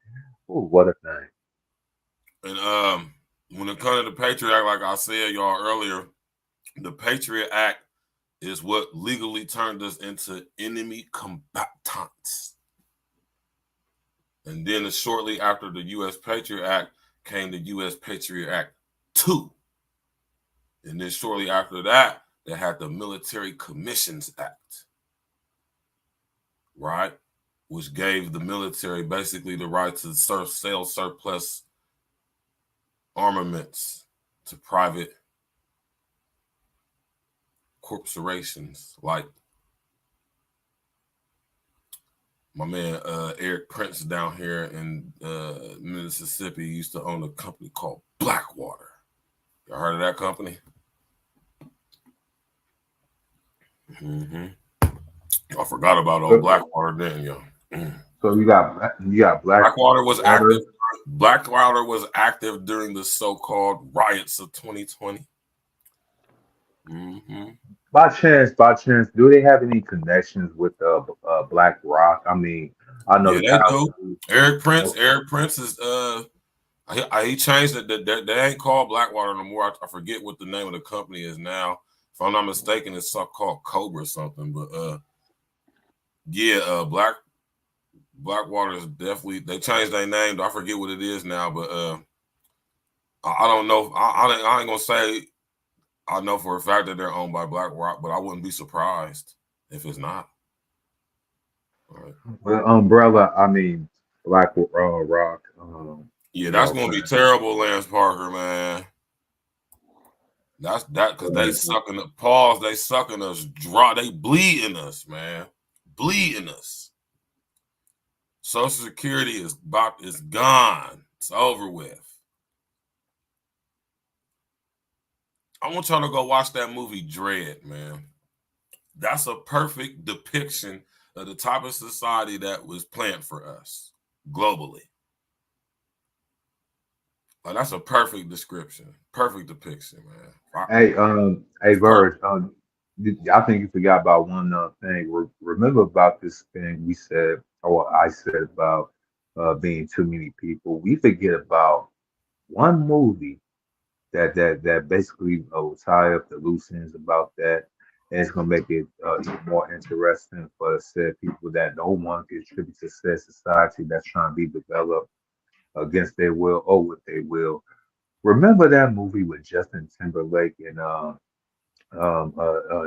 Ooh, what a thing. And when it comes to the Patriot Act, like I said y'all earlier, the Patriot Act is what legally turned us into enemy combatants. And then shortly after the U.S. Patriot Act came the U.S. Patriot Act 2. And then shortly after that, they had the Military Commissions Act, right? Which gave the military basically the right to sell surplus armaments to private corporations, like my man Eric Prince down here in Mississippi used to own a company called Blackwater. Y'all heard of that company? I forgot about old Blackwater then, yo. So you got Blackwater was active. Blackwater was active during the so-called riots of 2020. By chance, do they have any connections with Black Rock? I mean, I know Yeah, they do. Eric Prince is he changed it. They ain't called Blackwater no more. I forget what the name of the company is now. If I'm not mistaken, it's called Cobra or something. But yeah, Blackwater is definitely, they changed their name. I forget what it is now, but I don't know. I ain't gonna say I know for a fact that they're owned by BlackRock, but I wouldn't be surprised if it's not. Right. Well, umbrella. I mean, Black Rock. Yeah, that's gonna be terrible, Lance Parker, man. That's because they sucking the pause. They sucking us dry. They bleeding us, man. Bleeding us. Social Security is gone. It's over with. I want y'all to go watch that movie Dread, man. That's a perfect depiction of the type of society that was planned for us globally. Like, that's a perfect description, perfect depiction, man. Hey, Verge. I think you forgot about one thing. Remember about this thing we said, or I said about being too many people. We forget about one movie that basically will tie up the loose ends about that, and it's gonna make it even more interesting for said people that don't want to contribute to said society that's trying to be developed against their will or with their will. Remember that movie with Justin Timberlake and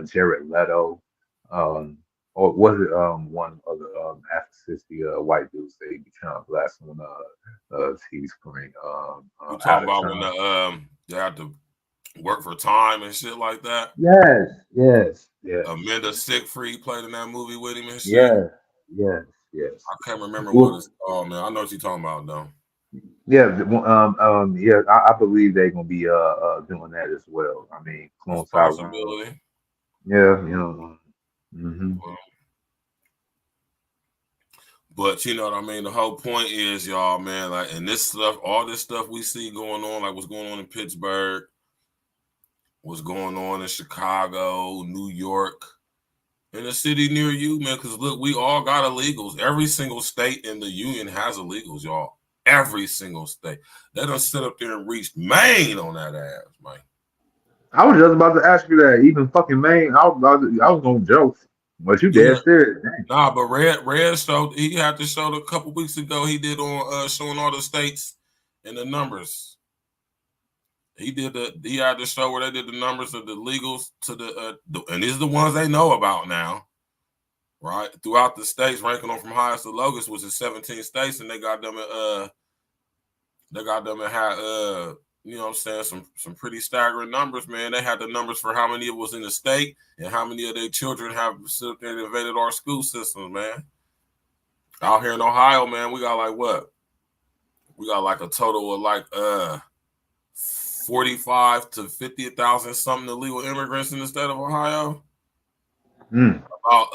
Jared Leto, or was it one of the after 60 white dudes they be trying to blast on TV screen? You talking about when they had to work for time and shit like that? Yes. Amanda Seyfried played in that movie with him and shit. Yes. I can't remember what it's called, man. I know what you're talking about though. Yeah, yeah. I believe they're gonna be doing that as well. I mean, Clone possibility. Yeah, you know. But you know what I mean? The whole point is, y'all, man, like, and this stuff, all this stuff we see going on, like what's going on in Pittsburgh, what's going on in Chicago, New York, in a city near you, man, because look, we all got illegals. Every single state in the union has illegals, y'all. Every single state. They done sit up there and reached Maine on that ass, man. I was just about to ask you that. Even fucking Maine, I was gonna joke, but you dead serious. Nah, but Red showed, he had to show a couple weeks ago. He did on showing all the states and the numbers. He had to show where they did the numbers of the legals to the and these are the ones they know about now, right? Throughout the states, ranking them from highest to lowest, which is 17 states, and they got them at you know what I'm saying, some pretty staggering numbers, man. They had the numbers for how many was in the state and how many of their children have sit there and invaded our school systems, man. Out here in Ohio, man, we got like what? We got like a total of like 45 to 50,000 something illegal immigrants in the state of Ohio. About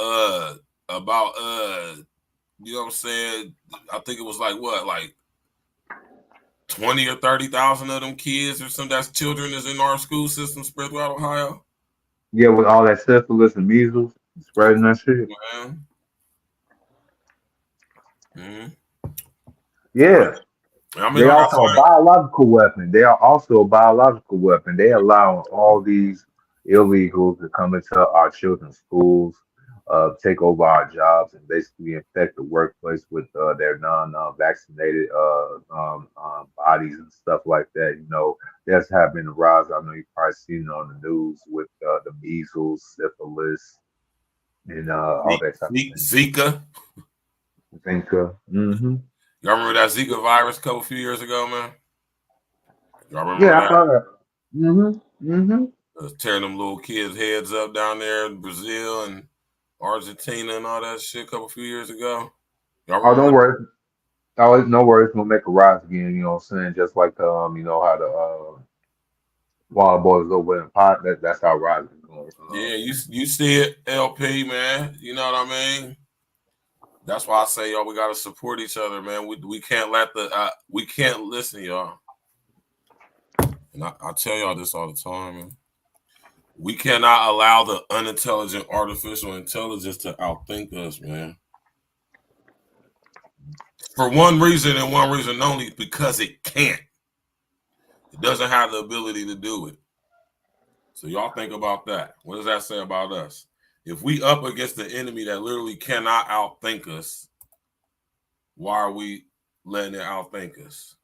you know what I'm saying? I think it was like what, like 20 or 30,000 of them kids or some that's children is in our school system spread throughout Ohio. Yeah, with all that syphilis and measles spreading that shit. Man. Mhm. Yeah. I mean, They like I also a said, biological weapon. They are also a biological weapon. They allow all these illegals to come into our children's schools, take over our jobs, and basically infect the workplace with their non-vaccinated bodies and stuff like that. You know, there's have been a rise. I know you've probably seen it on the news with the measles, syphilis, and all that type of thing. Zika. Zika. Mm-hmm. Y'all remember that Zika virus a couple few years ago, man? Y'all remember Yeah, I that? thought that. Mm-hmm. Mm-hmm. Tearing them little kids' heads up down there in Brazil and Argentina and all that shit a couple few years ago. Y'all Oh, remember don't that? worry. Oh, no worries. We'll make a rise again. You know what I'm saying? Just like you know how the wild boys over in pot. That's how rise is going. Yeah, you see it, LP, man. You know what I mean? That's why I say, y'all, we gotta support each other, man. We can't let we can't listen, y'all. And I tell y'all this all the time, man. We cannot allow the unintelligent artificial intelligence to outthink us, man. For one reason and one reason only, because it can't. It doesn't have the ability to do it. So y'all think about that. What does that say about us? If we up against the enemy that literally cannot outthink us, why are we letting it outthink us?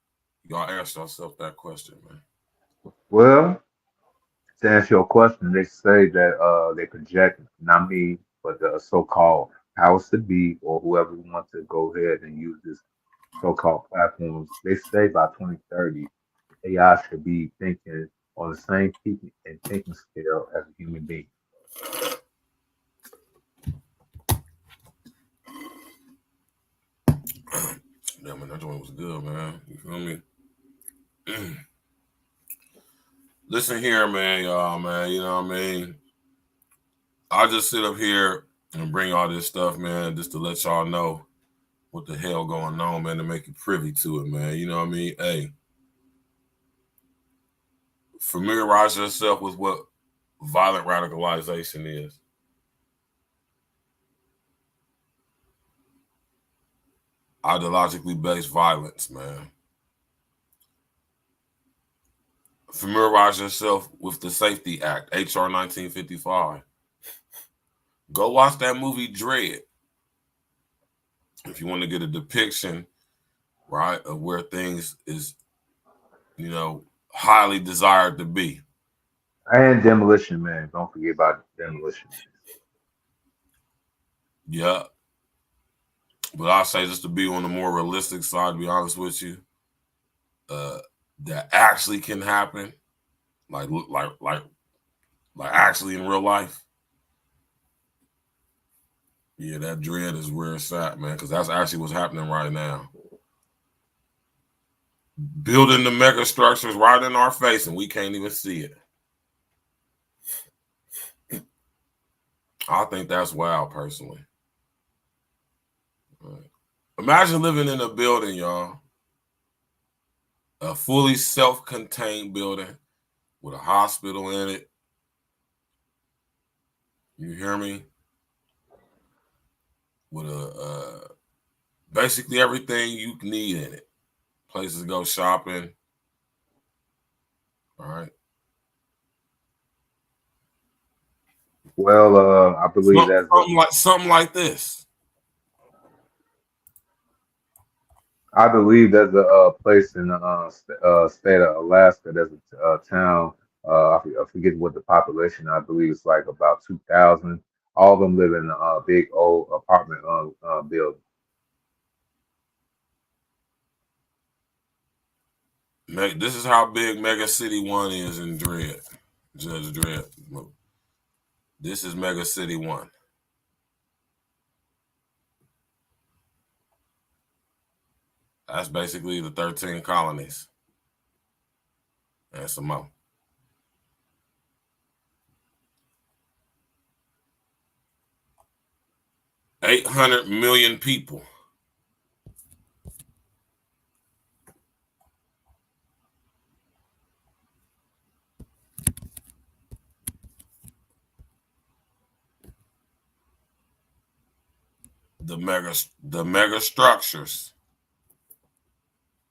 Y'all ask yourself that question, man. Well, to answer your question, they say that they project not me, but the so-called powers to be or whoever wants to go ahead and use this so-called platforms. They say by 2030, AI should be thinking on the same thinking and thinking scale as a human being. Damn, man, that joint was good, man. You feel me? Listen here, man, y'all, man. You know what I mean? I'll just sit up here and bring all this stuff, man, just to let y'all know what the hell going on, man, to make you privy to it, man. You know what I mean? Hey, familiarize yourself with what violent radicalization is. Ideologically based violence, man. Familiarize yourself with the Safety Act, HR 1955. Go watch that movie Dread if you want to get a depiction, right, of where things is, you know, highly desired to be. And Demolition Man. Don't forget about Demolition Man. Yeah. But I say, just to be on the more realistic side, to be honest with you, that actually can happen, like actually in real life. Yeah, that dread is where it's at, man, because that's actually what's happening right now. Building the mega structures right in our face, and we can't even see it. I think that's wild, personally. Right. Imagine living in a building, y'all, a fully self-contained building with a hospital in it. You hear me? With basically everything you need in it. Places to go shopping. All right. Well, I believe that's Something like this. I believe there's a place in the state of Alaska. There's a town. I forget what the population. I believe it's like about 2,000. All of them live in a big old apartment building. This is how big Mega City 1 is in Dread. Judge Dread. This is Mega City 1. That's basically the 13 colonies. And some more. 800 million people. the mega structures.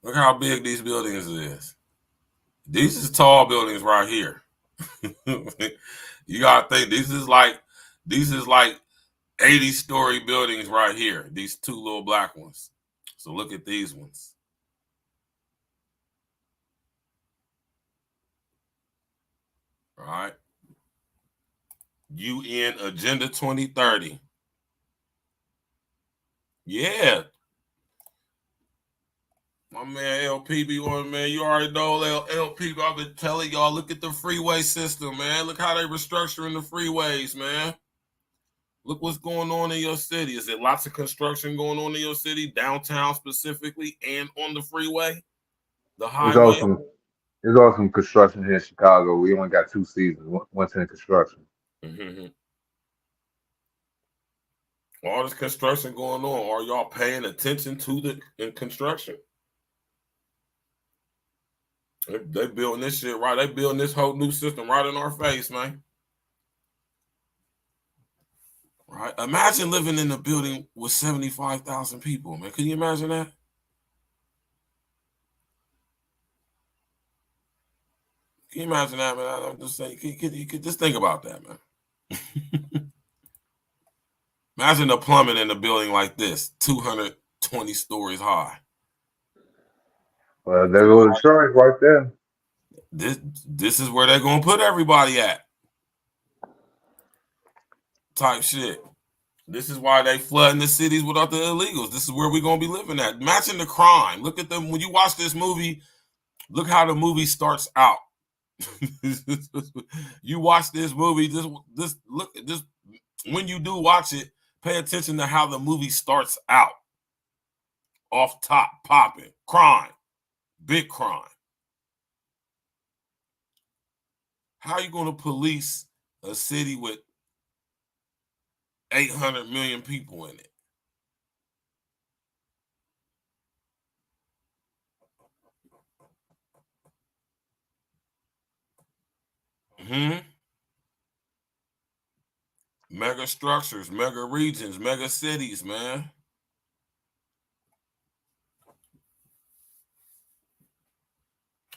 Look how big these buildings is. These is tall buildings right here. You gotta think these is like 80-story buildings right here. These two little black ones. So look at these ones. All right. UN Agenda 2030. Yeah. My man LP be on, man. You already know LP. I've been telling y'all, look at the freeway system, man. Look how they restructuring the freeways, man. Look what's going on in your city. Is it lots of construction going on in your city, downtown specifically, and on the freeway, the highway? There's also some construction here in Chicago. We only got 2 seasons. One's in construction. Mm-hmm. All this construction going on. Are y'all paying attention to the construction? They building this shit right. They building this whole new system right in our face, man. Right? Imagine living in a building with 75,000 people, man. Can you imagine that? Can you imagine that, man? I'm just saying, you could just think about that, man. Imagine the plumbing in a building like this, 220 stories high. Well, there goes insurance right there. This is where they're gonna put everybody at. Type shit. This is why they flooding the cities without the illegals. This is where we're gonna be living at. Imagine the crime. Look at them when you watch this movie. Look how the movie starts out. You watch this movie. This when you do watch it, pay attention to how the movie starts out. Off top, popping, crime, big crime. How are you going to police a city with 800 million people in it? Mega structures, mega regions, mega cities, man.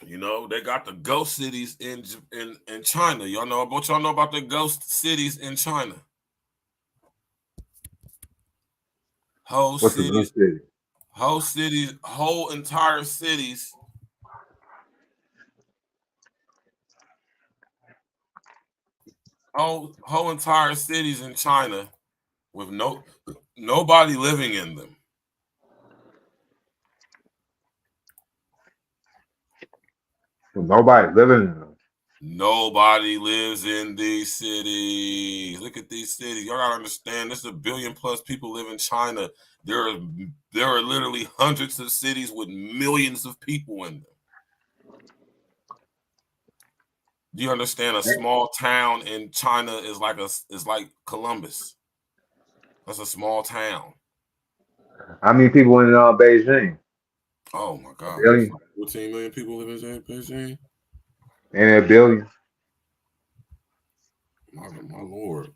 You know, they got the ghost cities in China. Y'all know about the ghost cities in China? Whole cities, whole entire cities. Whole entire cities in China with nobody living in them. Nobody living in them. Nobody lives in these cities. Look at these cities. Y'all gotta understand. There's 1 billion plus people live in China. There are literally hundreds of cities with millions of people in them. Do you understand? A small town in China is like Columbus. That's a small town. How many people in Beijing? Oh my God! 14 million people live in Beijing. And a billion. My Lord.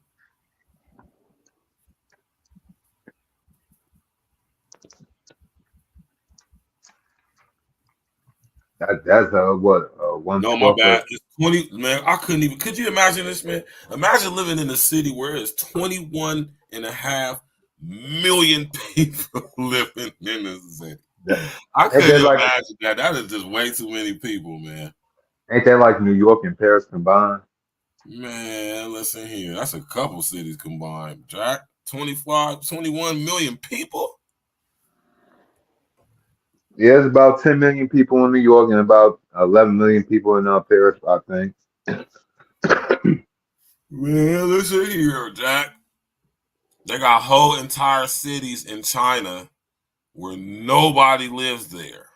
That's what 1/12. No, my bad. It's 20, man. I couldn't even. Could you imagine this, man? Imagine living in a city where it's 21.5 million people living in a city. I couldn't imagine that. That is just way too many people, man. Ain't that like New York and Paris combined? Man, listen here. That's a couple cities combined, Jack. 21 million people. Yeah, it's about 10 million people in New York and about 11 million people in Paris, I think. Man, listen here, Jack. They got whole entire cities in China where nobody lives there.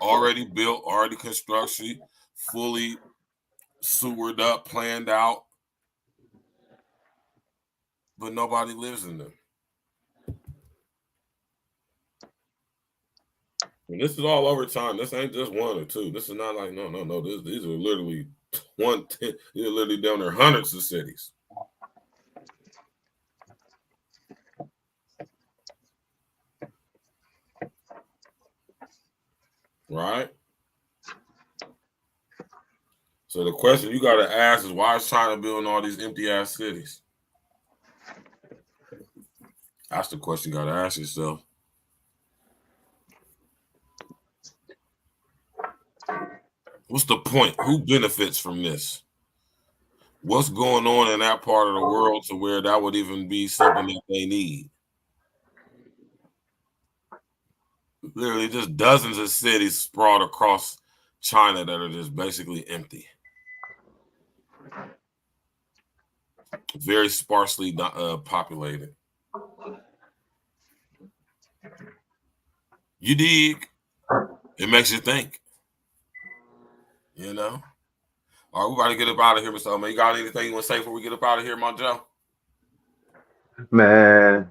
Already built, already construction, fully sewered up, planned out, but nobody lives in them. And this is all over China. This ain't just one or two. This is not like no. These are literally these are literally down there hundreds of cities. Right? So the question you got to ask is, why is China building all these empty-ass cities? That's the question you got to ask yourself. What's the point? Who benefits from this? What's going on in that part of the world to where that would even be something that they need? Literally just dozens of cities sprawled across China that are just basically empty. Very sparsely populated. You dig? It makes you think. You know? All right, we about to get up out of here, Mr. Oman. You got anything you want to say before we get up out of here, my Joe? Man,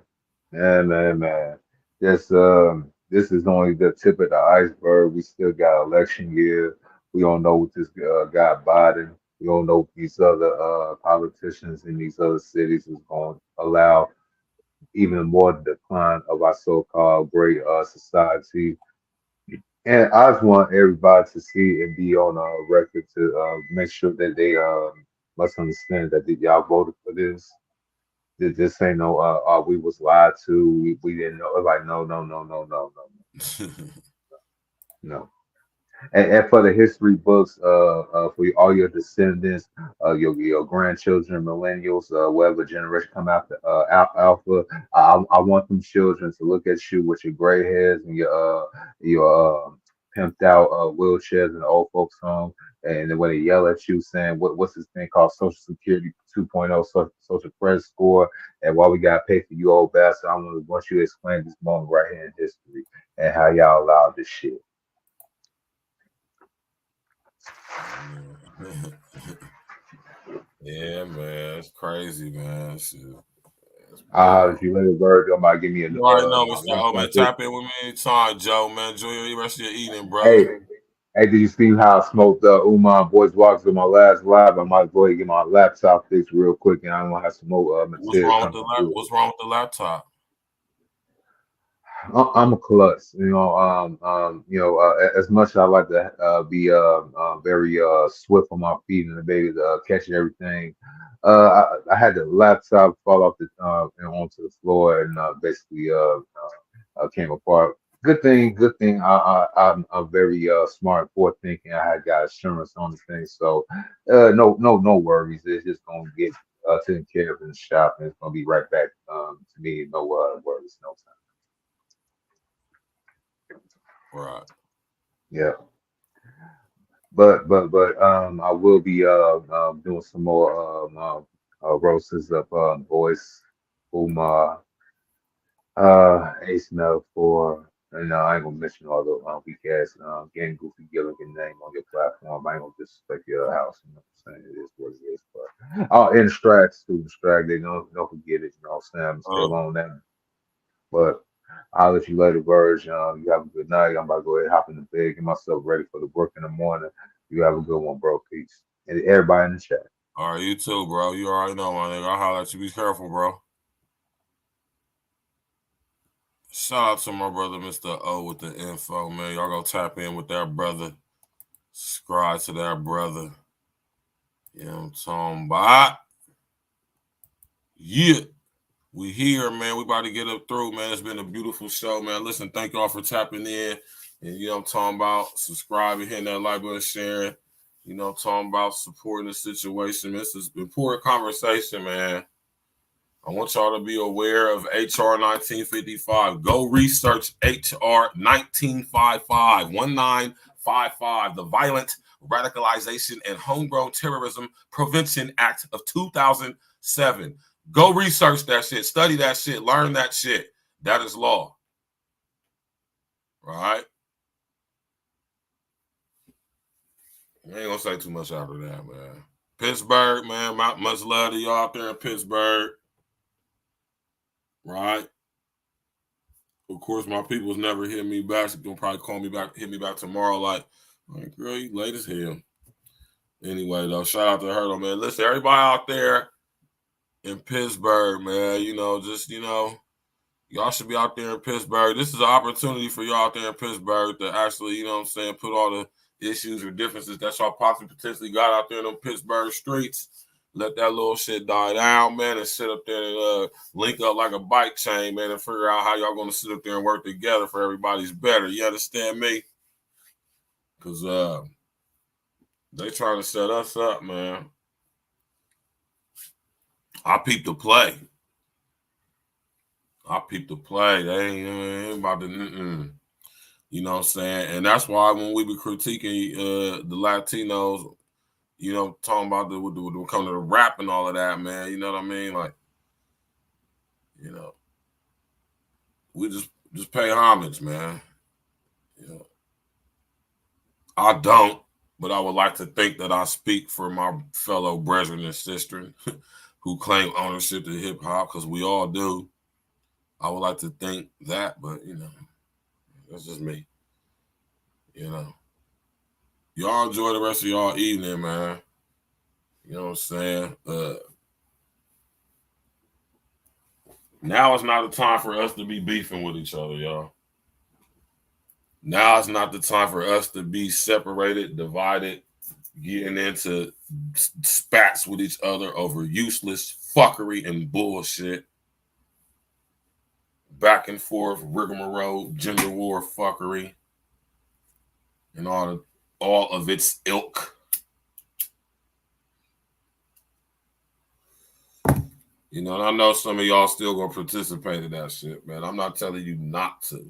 this is only the tip of the iceberg. We still got election year. We don't know what this guy Biden. We don't know what these other politicians in these other cities is going to allow even more decline of our so-called great society. And I just want everybody to see and be on a record to make sure that they must understand that y'all voted for this. This ain't no we was lied to. We didn't know. Like no. No. And for the history books, for all your descendants, your grandchildren, millennials, whatever generation come after Alpha, I want them children to look at you with your gray hairs and your pimped out wheelchairs in the old folks home, and then when they yell at you saying what's this thing called Social Security 2.0 social credit score, and why we gotta pay for you old bastard, want you to explain this moment right here in history and how y'all allowed this shit. Yeah, man, it's crazy, man. If you let it bird, you might give me a You already know, my Mr. last O, one man. quick. Tap in with me anytime, Joe, man. Enjoy the rest of your evening, brother. Hey, did you see how I smoked Uman Boys Walks with my last live? I might go ahead and get my laptop fixed real quick, and I don't have some more What's material wrong with coming through. What's wrong with the laptop? I'm a klutz, as much as I like to be very swift on my feet and maybe catching everything. I had the laptop fall off the and onto the floor and basically came apart. Good thing. I'm very smart and forward thinking. I had got assurance on the thing, so no worries. It's just gonna get taken care of in the shop, and it's gonna be right back to me. No worries, no time. Right. Yeah. But I will be doing some more roasts of voice, Umar, Ace Metaphor, and I ain't gonna mention all the weak ass gang goofy Gilligan name on your platform. I ain't gonna disrespect your house. You know what I'm saying? It is what it is. But in student Strag, they don't forget it. You know what I'm saying? I'm still on that. But I'll let you later, Verge. You have a good night. I'm about to go ahead and hop in the bed, get myself ready for the work in the morning. You have a good one, bro. Peace. And everybody in the chat. All right, you too, bro. You already know, my nigga. I'll holler at you. Be careful, bro. Shout out to my brother, Mr. O, with the info, man. Y'all go tap in with that brother. Subscribe to that brother. You know what I'm talking about? Yeah. We here, man. We about to get up through, man. It's been a beautiful show, man. Listen, thank y'all for tapping in. And you know what I'm talking about. Subscribing, hitting that like button, sharing. You know what I'm talking about, supporting the situation. This is an important conversation, man. I want y'all to be aware of HR 1955. Go research HR 1955, the Violent Radicalization and Homegrown Terrorism Prevention Act of 2007. Go research that shit, study that shit, learn that shit. That is law. Right? I ain't gonna say too much after that, man. Pittsburgh, man. Much love to y'all out there in Pittsburgh. Right? Of course, my people's never hit me back. So they'll probably call me back, hit me back tomorrow. Like, girl, you late as hell. Anyway, though, shout out to Hurdle, man. Listen, everybody out there in Pittsburgh, man, just Y'all should be out there in Pittsburgh. This is an opportunity for y'all out there in Pittsburgh to actually, you know what I'm saying, put all the issues or differences that y'all possibly potentially got out there in them Pittsburgh streets. Let that little shit die down, man, and sit up there and link up like a bike chain, man, and figure out how y'all going to sit up there and work together for everybody's better. You understand me? Because they trying to set us up, man. I peeped the play. They ain't about to, you know what I'm saying? And that's why when we be critiquing the Latinos, you know, talking about the coming to the rap and all of that, man, you know what I mean? Like, you know, we just pay homage, man. You know, I don't, but I would like to think that I speak for my fellow brethren and sisters who claim ownership to hip hop, because we all do. I would like to think that, but, you know, that's just me. You know, y'all enjoy the rest of y'all evening, man. You know what I'm saying? Now is not the time for us to be beefing with each other, y'all. Now is not the time for us to be separated, divided, getting into spats with each other over useless fuckery and bullshit. Back and forth, rigmarole, gender war fuckery, and all of its ilk. You know, and I know some of y'all still gonna participate in that shit, man. I'm not telling you not to.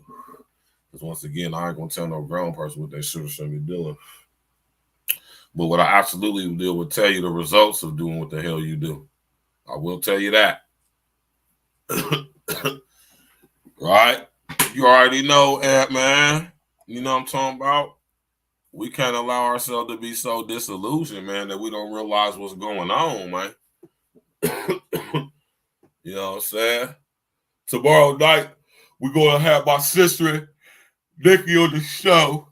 Because once again, I ain't gonna tell no grown person what they should or shouldn't be doing. But what I absolutely will tell you the results of doing what the hell you do. I will tell you that. Right? You already know, man. You know what I'm talking about? We can't allow ourselves to be so disillusioned, man, that we don't realize what's going on, man. You know what I'm saying? Tomorrow night, we're going to have my sister, Nikki, on the show.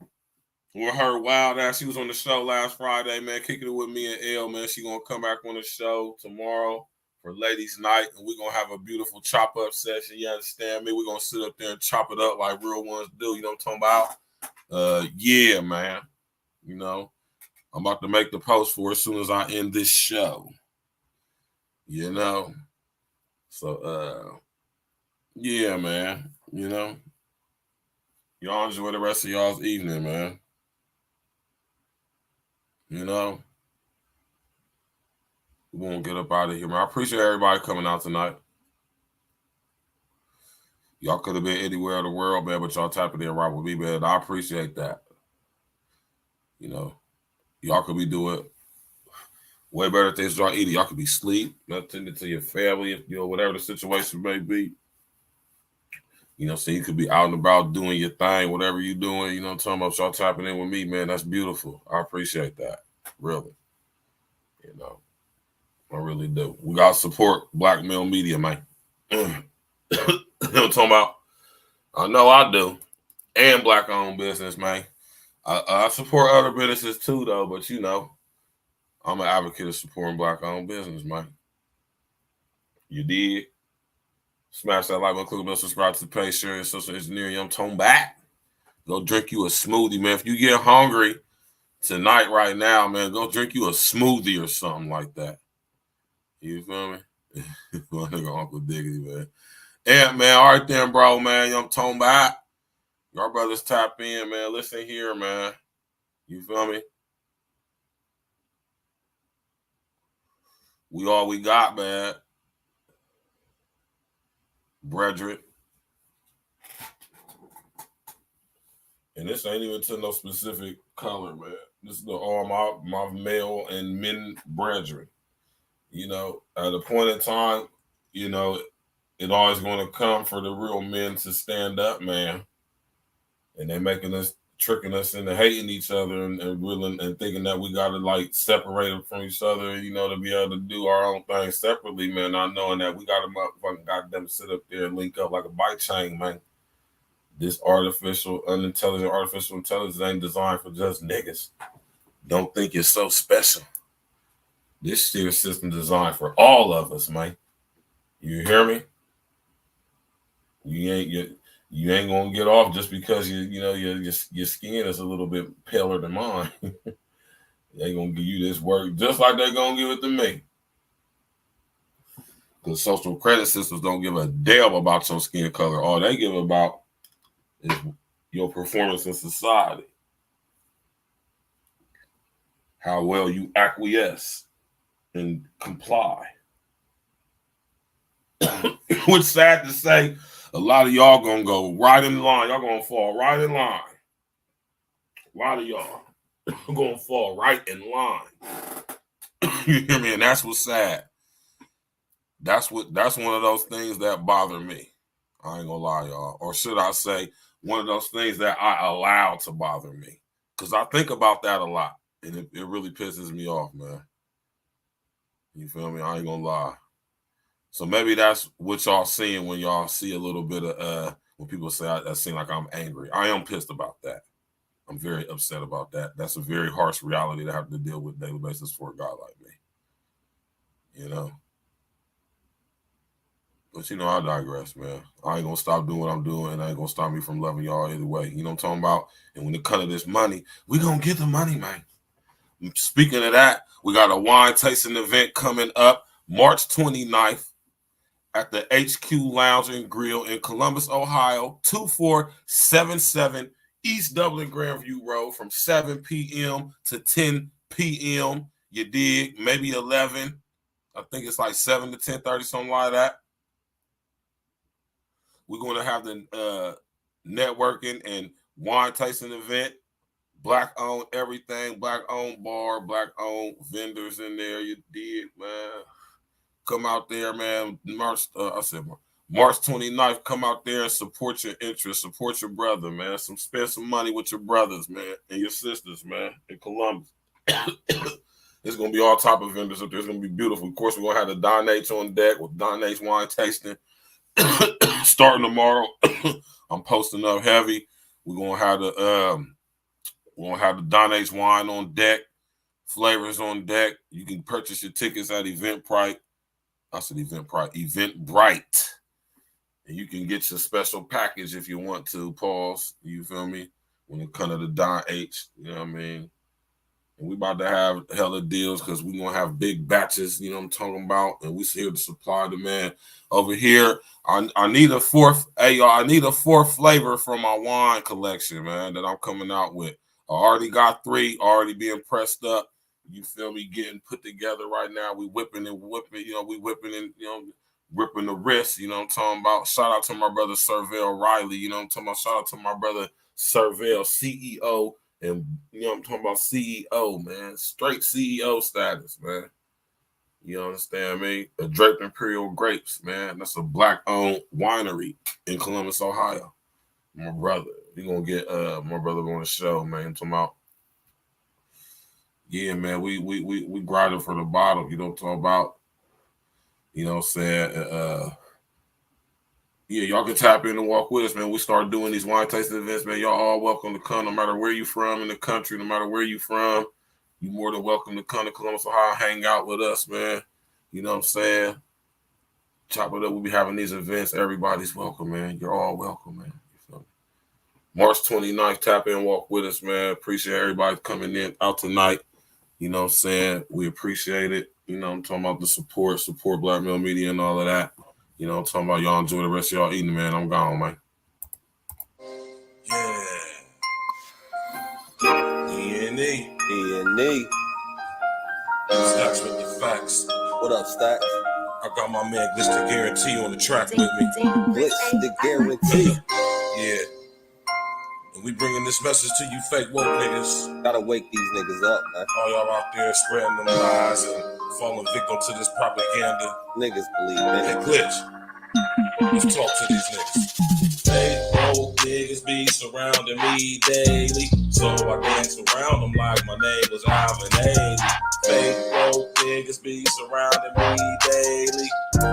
With her wild ass. She was on the show last Friday, man, kicking it with me and Elle, man. She going to come back on the show tomorrow for ladies' night, and we're going to have a beautiful chop-up session. You understand me? We're going to sit up there and chop it up like real ones do. You know what I'm talking about? Yeah, man. You know, I'm about to make the post for it as soon as I end this show. You know? So, yeah, man. You know? Y'all enjoy the rest of y'all's evening, man. You know? We won't get up out of here, man. I appreciate everybody coming out tonight. Y'all could have been anywhere in the world, man, but y'all tapping in right with me, man. I appreciate that. You know, y'all could be doing way better things y'all eating. Y'all could be asleep, attending to your family, you know, whatever the situation may be. You know, so you could be out and about doing your thing, whatever you're doing. You know what I'm talking about? Y'all tapping in with me, man. That's beautiful. I appreciate that. Really. You know, I really do. We got to support black male media, man. You know what I'm talking about? I know I do. And black-owned business, man. I support other businesses too, though, but, you know, I'm an advocate of supporting black-owned business, man. You did. Smash that like button, click on subscribe to the page, share your social engineering. I'm talking back. Go drink you a smoothie, man. If you get hungry tonight, right now, man, go drink you a smoothie or something like that. You feel me? My nigga Uncle Diggity, man. Yeah, man. All right then, bro, man. I'm talking about. Y'all brothers tap in, man. Listen here, man. You feel me? We all we got, man. Brethren. And this ain't even to no specific color, man. This is all my male and men brethren. You know, at a point in time, you know, it always going to come for the real men to stand up, man. And they're making us, tricking us into hating each other and thinking that we got to, like, separate them from each other, you know, to be able to do our own thing separately, man. Not knowing that we got to motherfucking goddamn sit up there and link up like a bike chain, man. This artificial intelligence ain't designed for just niggas. Don't think it's so special. This shit system designed for all of us, man. You hear me? You ain't gonna get off just because your skin is a little bit paler than mine. They gonna give you this work just like they're gonna give it to me. Because social credit systems don't give a damn about your skin color. All they give about is your performance in society. How well you acquiesce and comply. Which, sad to say, a lot of y'all gonna go right in line. Y'all gonna fall right in line. A lot of y'all gonna fall right in line. You hear me? And that's what's sad. That's one of those things that bother me. I ain't gonna lie, y'all. Or should I say, one of those things that I allow to bother me. Because I think about that a lot. And it really pisses me off, man. You feel me? I ain't gonna lie. So maybe that's what y'all seeing when y'all see a little bit of when people say I seem like I'm angry. I am pissed about that. I'm very upset about that. That's a very harsh reality to have to deal with daily basis for a guy like me. You know? But I digress, man. I ain't gonna stop doing what I'm doing, and I ain't gonna stop me from loving y'all either way. You know what I'm talking about? And when it comes to this money, we gonna get the money, man. Speaking of that, we got a wine tasting event coming up March 29th at the HQ Lounge and Grill in Columbus, Ohio, 2477 East Dublin Grandview Road from 7 p.m. to 10 p.m. You dig? Maybe 11. I think it's like 7 to 10:30, something like that. We're going to have the networking and wine tasting event. Black-owned everything. Black-owned bar. Black-owned vendors in there. You dig, man? Come out there, man. March 29th, come out there and support your interests. Support your brother, man. Spend some money with your brothers, man, and your sisters, man, in Columbus. There's going to be all type of vendors up there. It's going to be beautiful. Of course, we're going to have the Don H on deck with Don H wine tasting. Starting tomorrow. I'm posting up heavy. We're going to have the Don H wine on deck. Flavors on deck. You can purchase your tickets at Eventbrite. I said Eventbrite. And you can get your special package if you want to. Pause. You feel me? When it comes to the Don H, you know what I mean? And we about to have hella deals because we're going to have big batches, you know what I'm talking about? And we here to supply demand. Over here, I need a fourth. Hey, y'all, I need a fourth flavor from my wine collection, man, that I'm coming out with. I already got 3 already being pressed up. You feel me? Getting put together right now. We whipping, we whipping and, ripping the wrist, you know what I'm talking about? Shout out to my brother Servell Riley, you know what I'm talking about? Shout out to my brother Servell, CEO, and I'm talking about CEO, man. Straight CEO status, man. You understand me? A Draped Imperial Grapes, man. That's a black-owned winery in Columbus, Ohio. My brother. You're going to get my brother on the show, man. I'm talking about, yeah, man, we grinding for the bottom. You know what I'm talking about? You know what I'm saying? Yeah, y'all can tap in and walk with us, man. We start doing these wine tasting events, man. Y'all all welcome to come, no matter where you from in the country, no matter where you from. You more than welcome to come to Columbus, Ohio, hang out with us, man. You know what I'm saying? Chop it up. We'll be having these events. Everybody's welcome, man. You're all welcome, man. You feel me? March 29th, tap in, walk with us, man. Appreciate everybody coming in out tonight. You know what I'm saying? We appreciate it. You know, I'm talking about the support Black Male Media and all of that. You know, I'm talking about y'all enjoy the rest of y'all eating, man. I'm gone, man. Yeah. E&E. Stacks with the facts. What up, Stacks? I got my man Glitch the Guarantee on the track with me. Glitch the Guarantee. Yeah. And we bringing this message to you fake woke niggas. Gotta wake these niggas up, man. All y'all out there spreading them lies and falling victim to this propaganda. Niggas believe it. Hey, Glitch. Let's talk to these niggas. Fake woke niggas be surrounding me daily, so I dance around them like my name was Alvin Ailey. Fake woke niggas be surrounding me daily.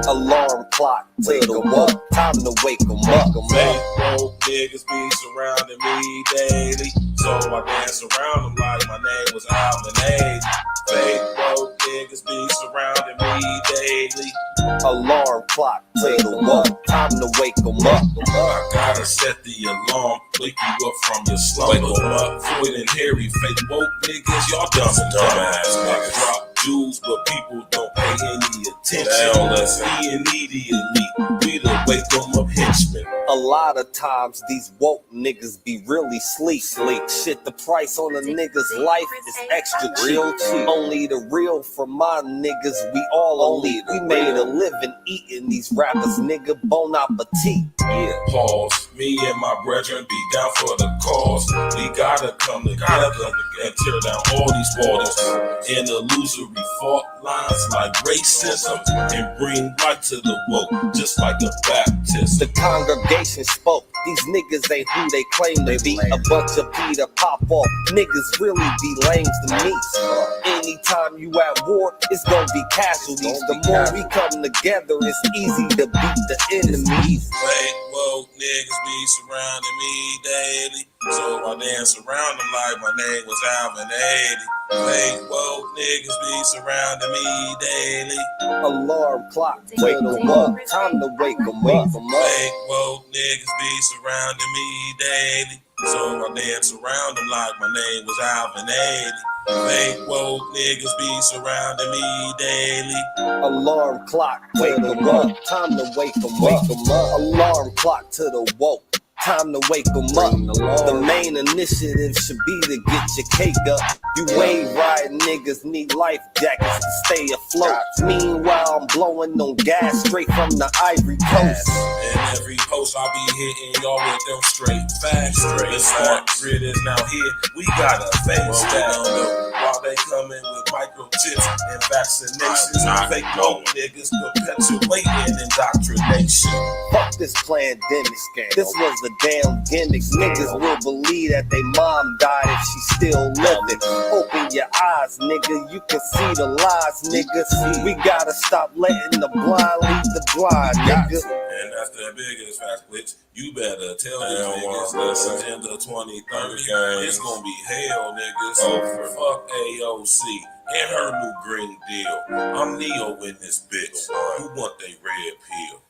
Alarm clock, till the up, time to wake them up. Fake woke niggas be surrounding me daily, so I dance around them like my name was Alvin Ailey. Fake woke niggas be surrounding me daily. Alarm clock, till the up, time time to wake 'em up. I gotta set the alarm, wake you up from your slumber. Wake 'em up, Floyd and Harry, fake woke niggas, y'all dumb and dumbass niggas. I drop jewels, but people don't pay any attention. Hell, let's E&E the elite, we the wake 'em up henchmen. A lot of times these woke niggas be really sleep. Shit, the price on a nigga's life is extra real cheap. Only the real for my niggas, we all elite. We made a living eating these rappers, nigga, bon appetit. Yeah. Pause. Me and my brethren be down for the cause. We gotta come together and tear down all these walls and illusory fault lines like racism and bring light to the woke, just like a baptism. The congregation spoke. These niggas ain't who they claim to be. A bunch of Peter pop off niggas really be lames to me. Anytime you at war, it's gonna be casualties. The more we come together, it's easy to beat the enemies. Fake woke niggas be surrounding me daily, so I dance around them like my name was Alvin 80. Fake woke niggas be surrounding me daily. Alarm clock, wake 'em up. Time to wake 'em up. Fake woke niggas be surrounding me daily, so I dance around them like my name was Alvin 80. Fake woke niggas be surrounding me daily. Alarm clock, wake 'em up. Time to wake 'em up. Alarm clock to the woke. Time to wake 'em up. The main initiative should be to get your cake up. You wave riding niggas need life jackets to stay afloat. Meanwhile, I'm blowing on gas straight from the Ivory Coast. And every post I be hitting y'all with them straight facts. The smart grid is now here. We got a face down while they coming with microchips and vaccinations. Fake woke niggas perpetuating indoctrination. Fuck this pandemic. This was the damn gimmick. Niggas will believe that they mom died if she still living. Open your eyes, nigga. You can see the lies, nigga. We gotta stop letting the blind lead the blind, nigga. And that's the biggest fact, which you better tell these niggas. Listen, in the 23rd, it's gonna be hell, niggas. Fuck AOC and her new green deal. I'm Neo in this bitch. Who want they red pill?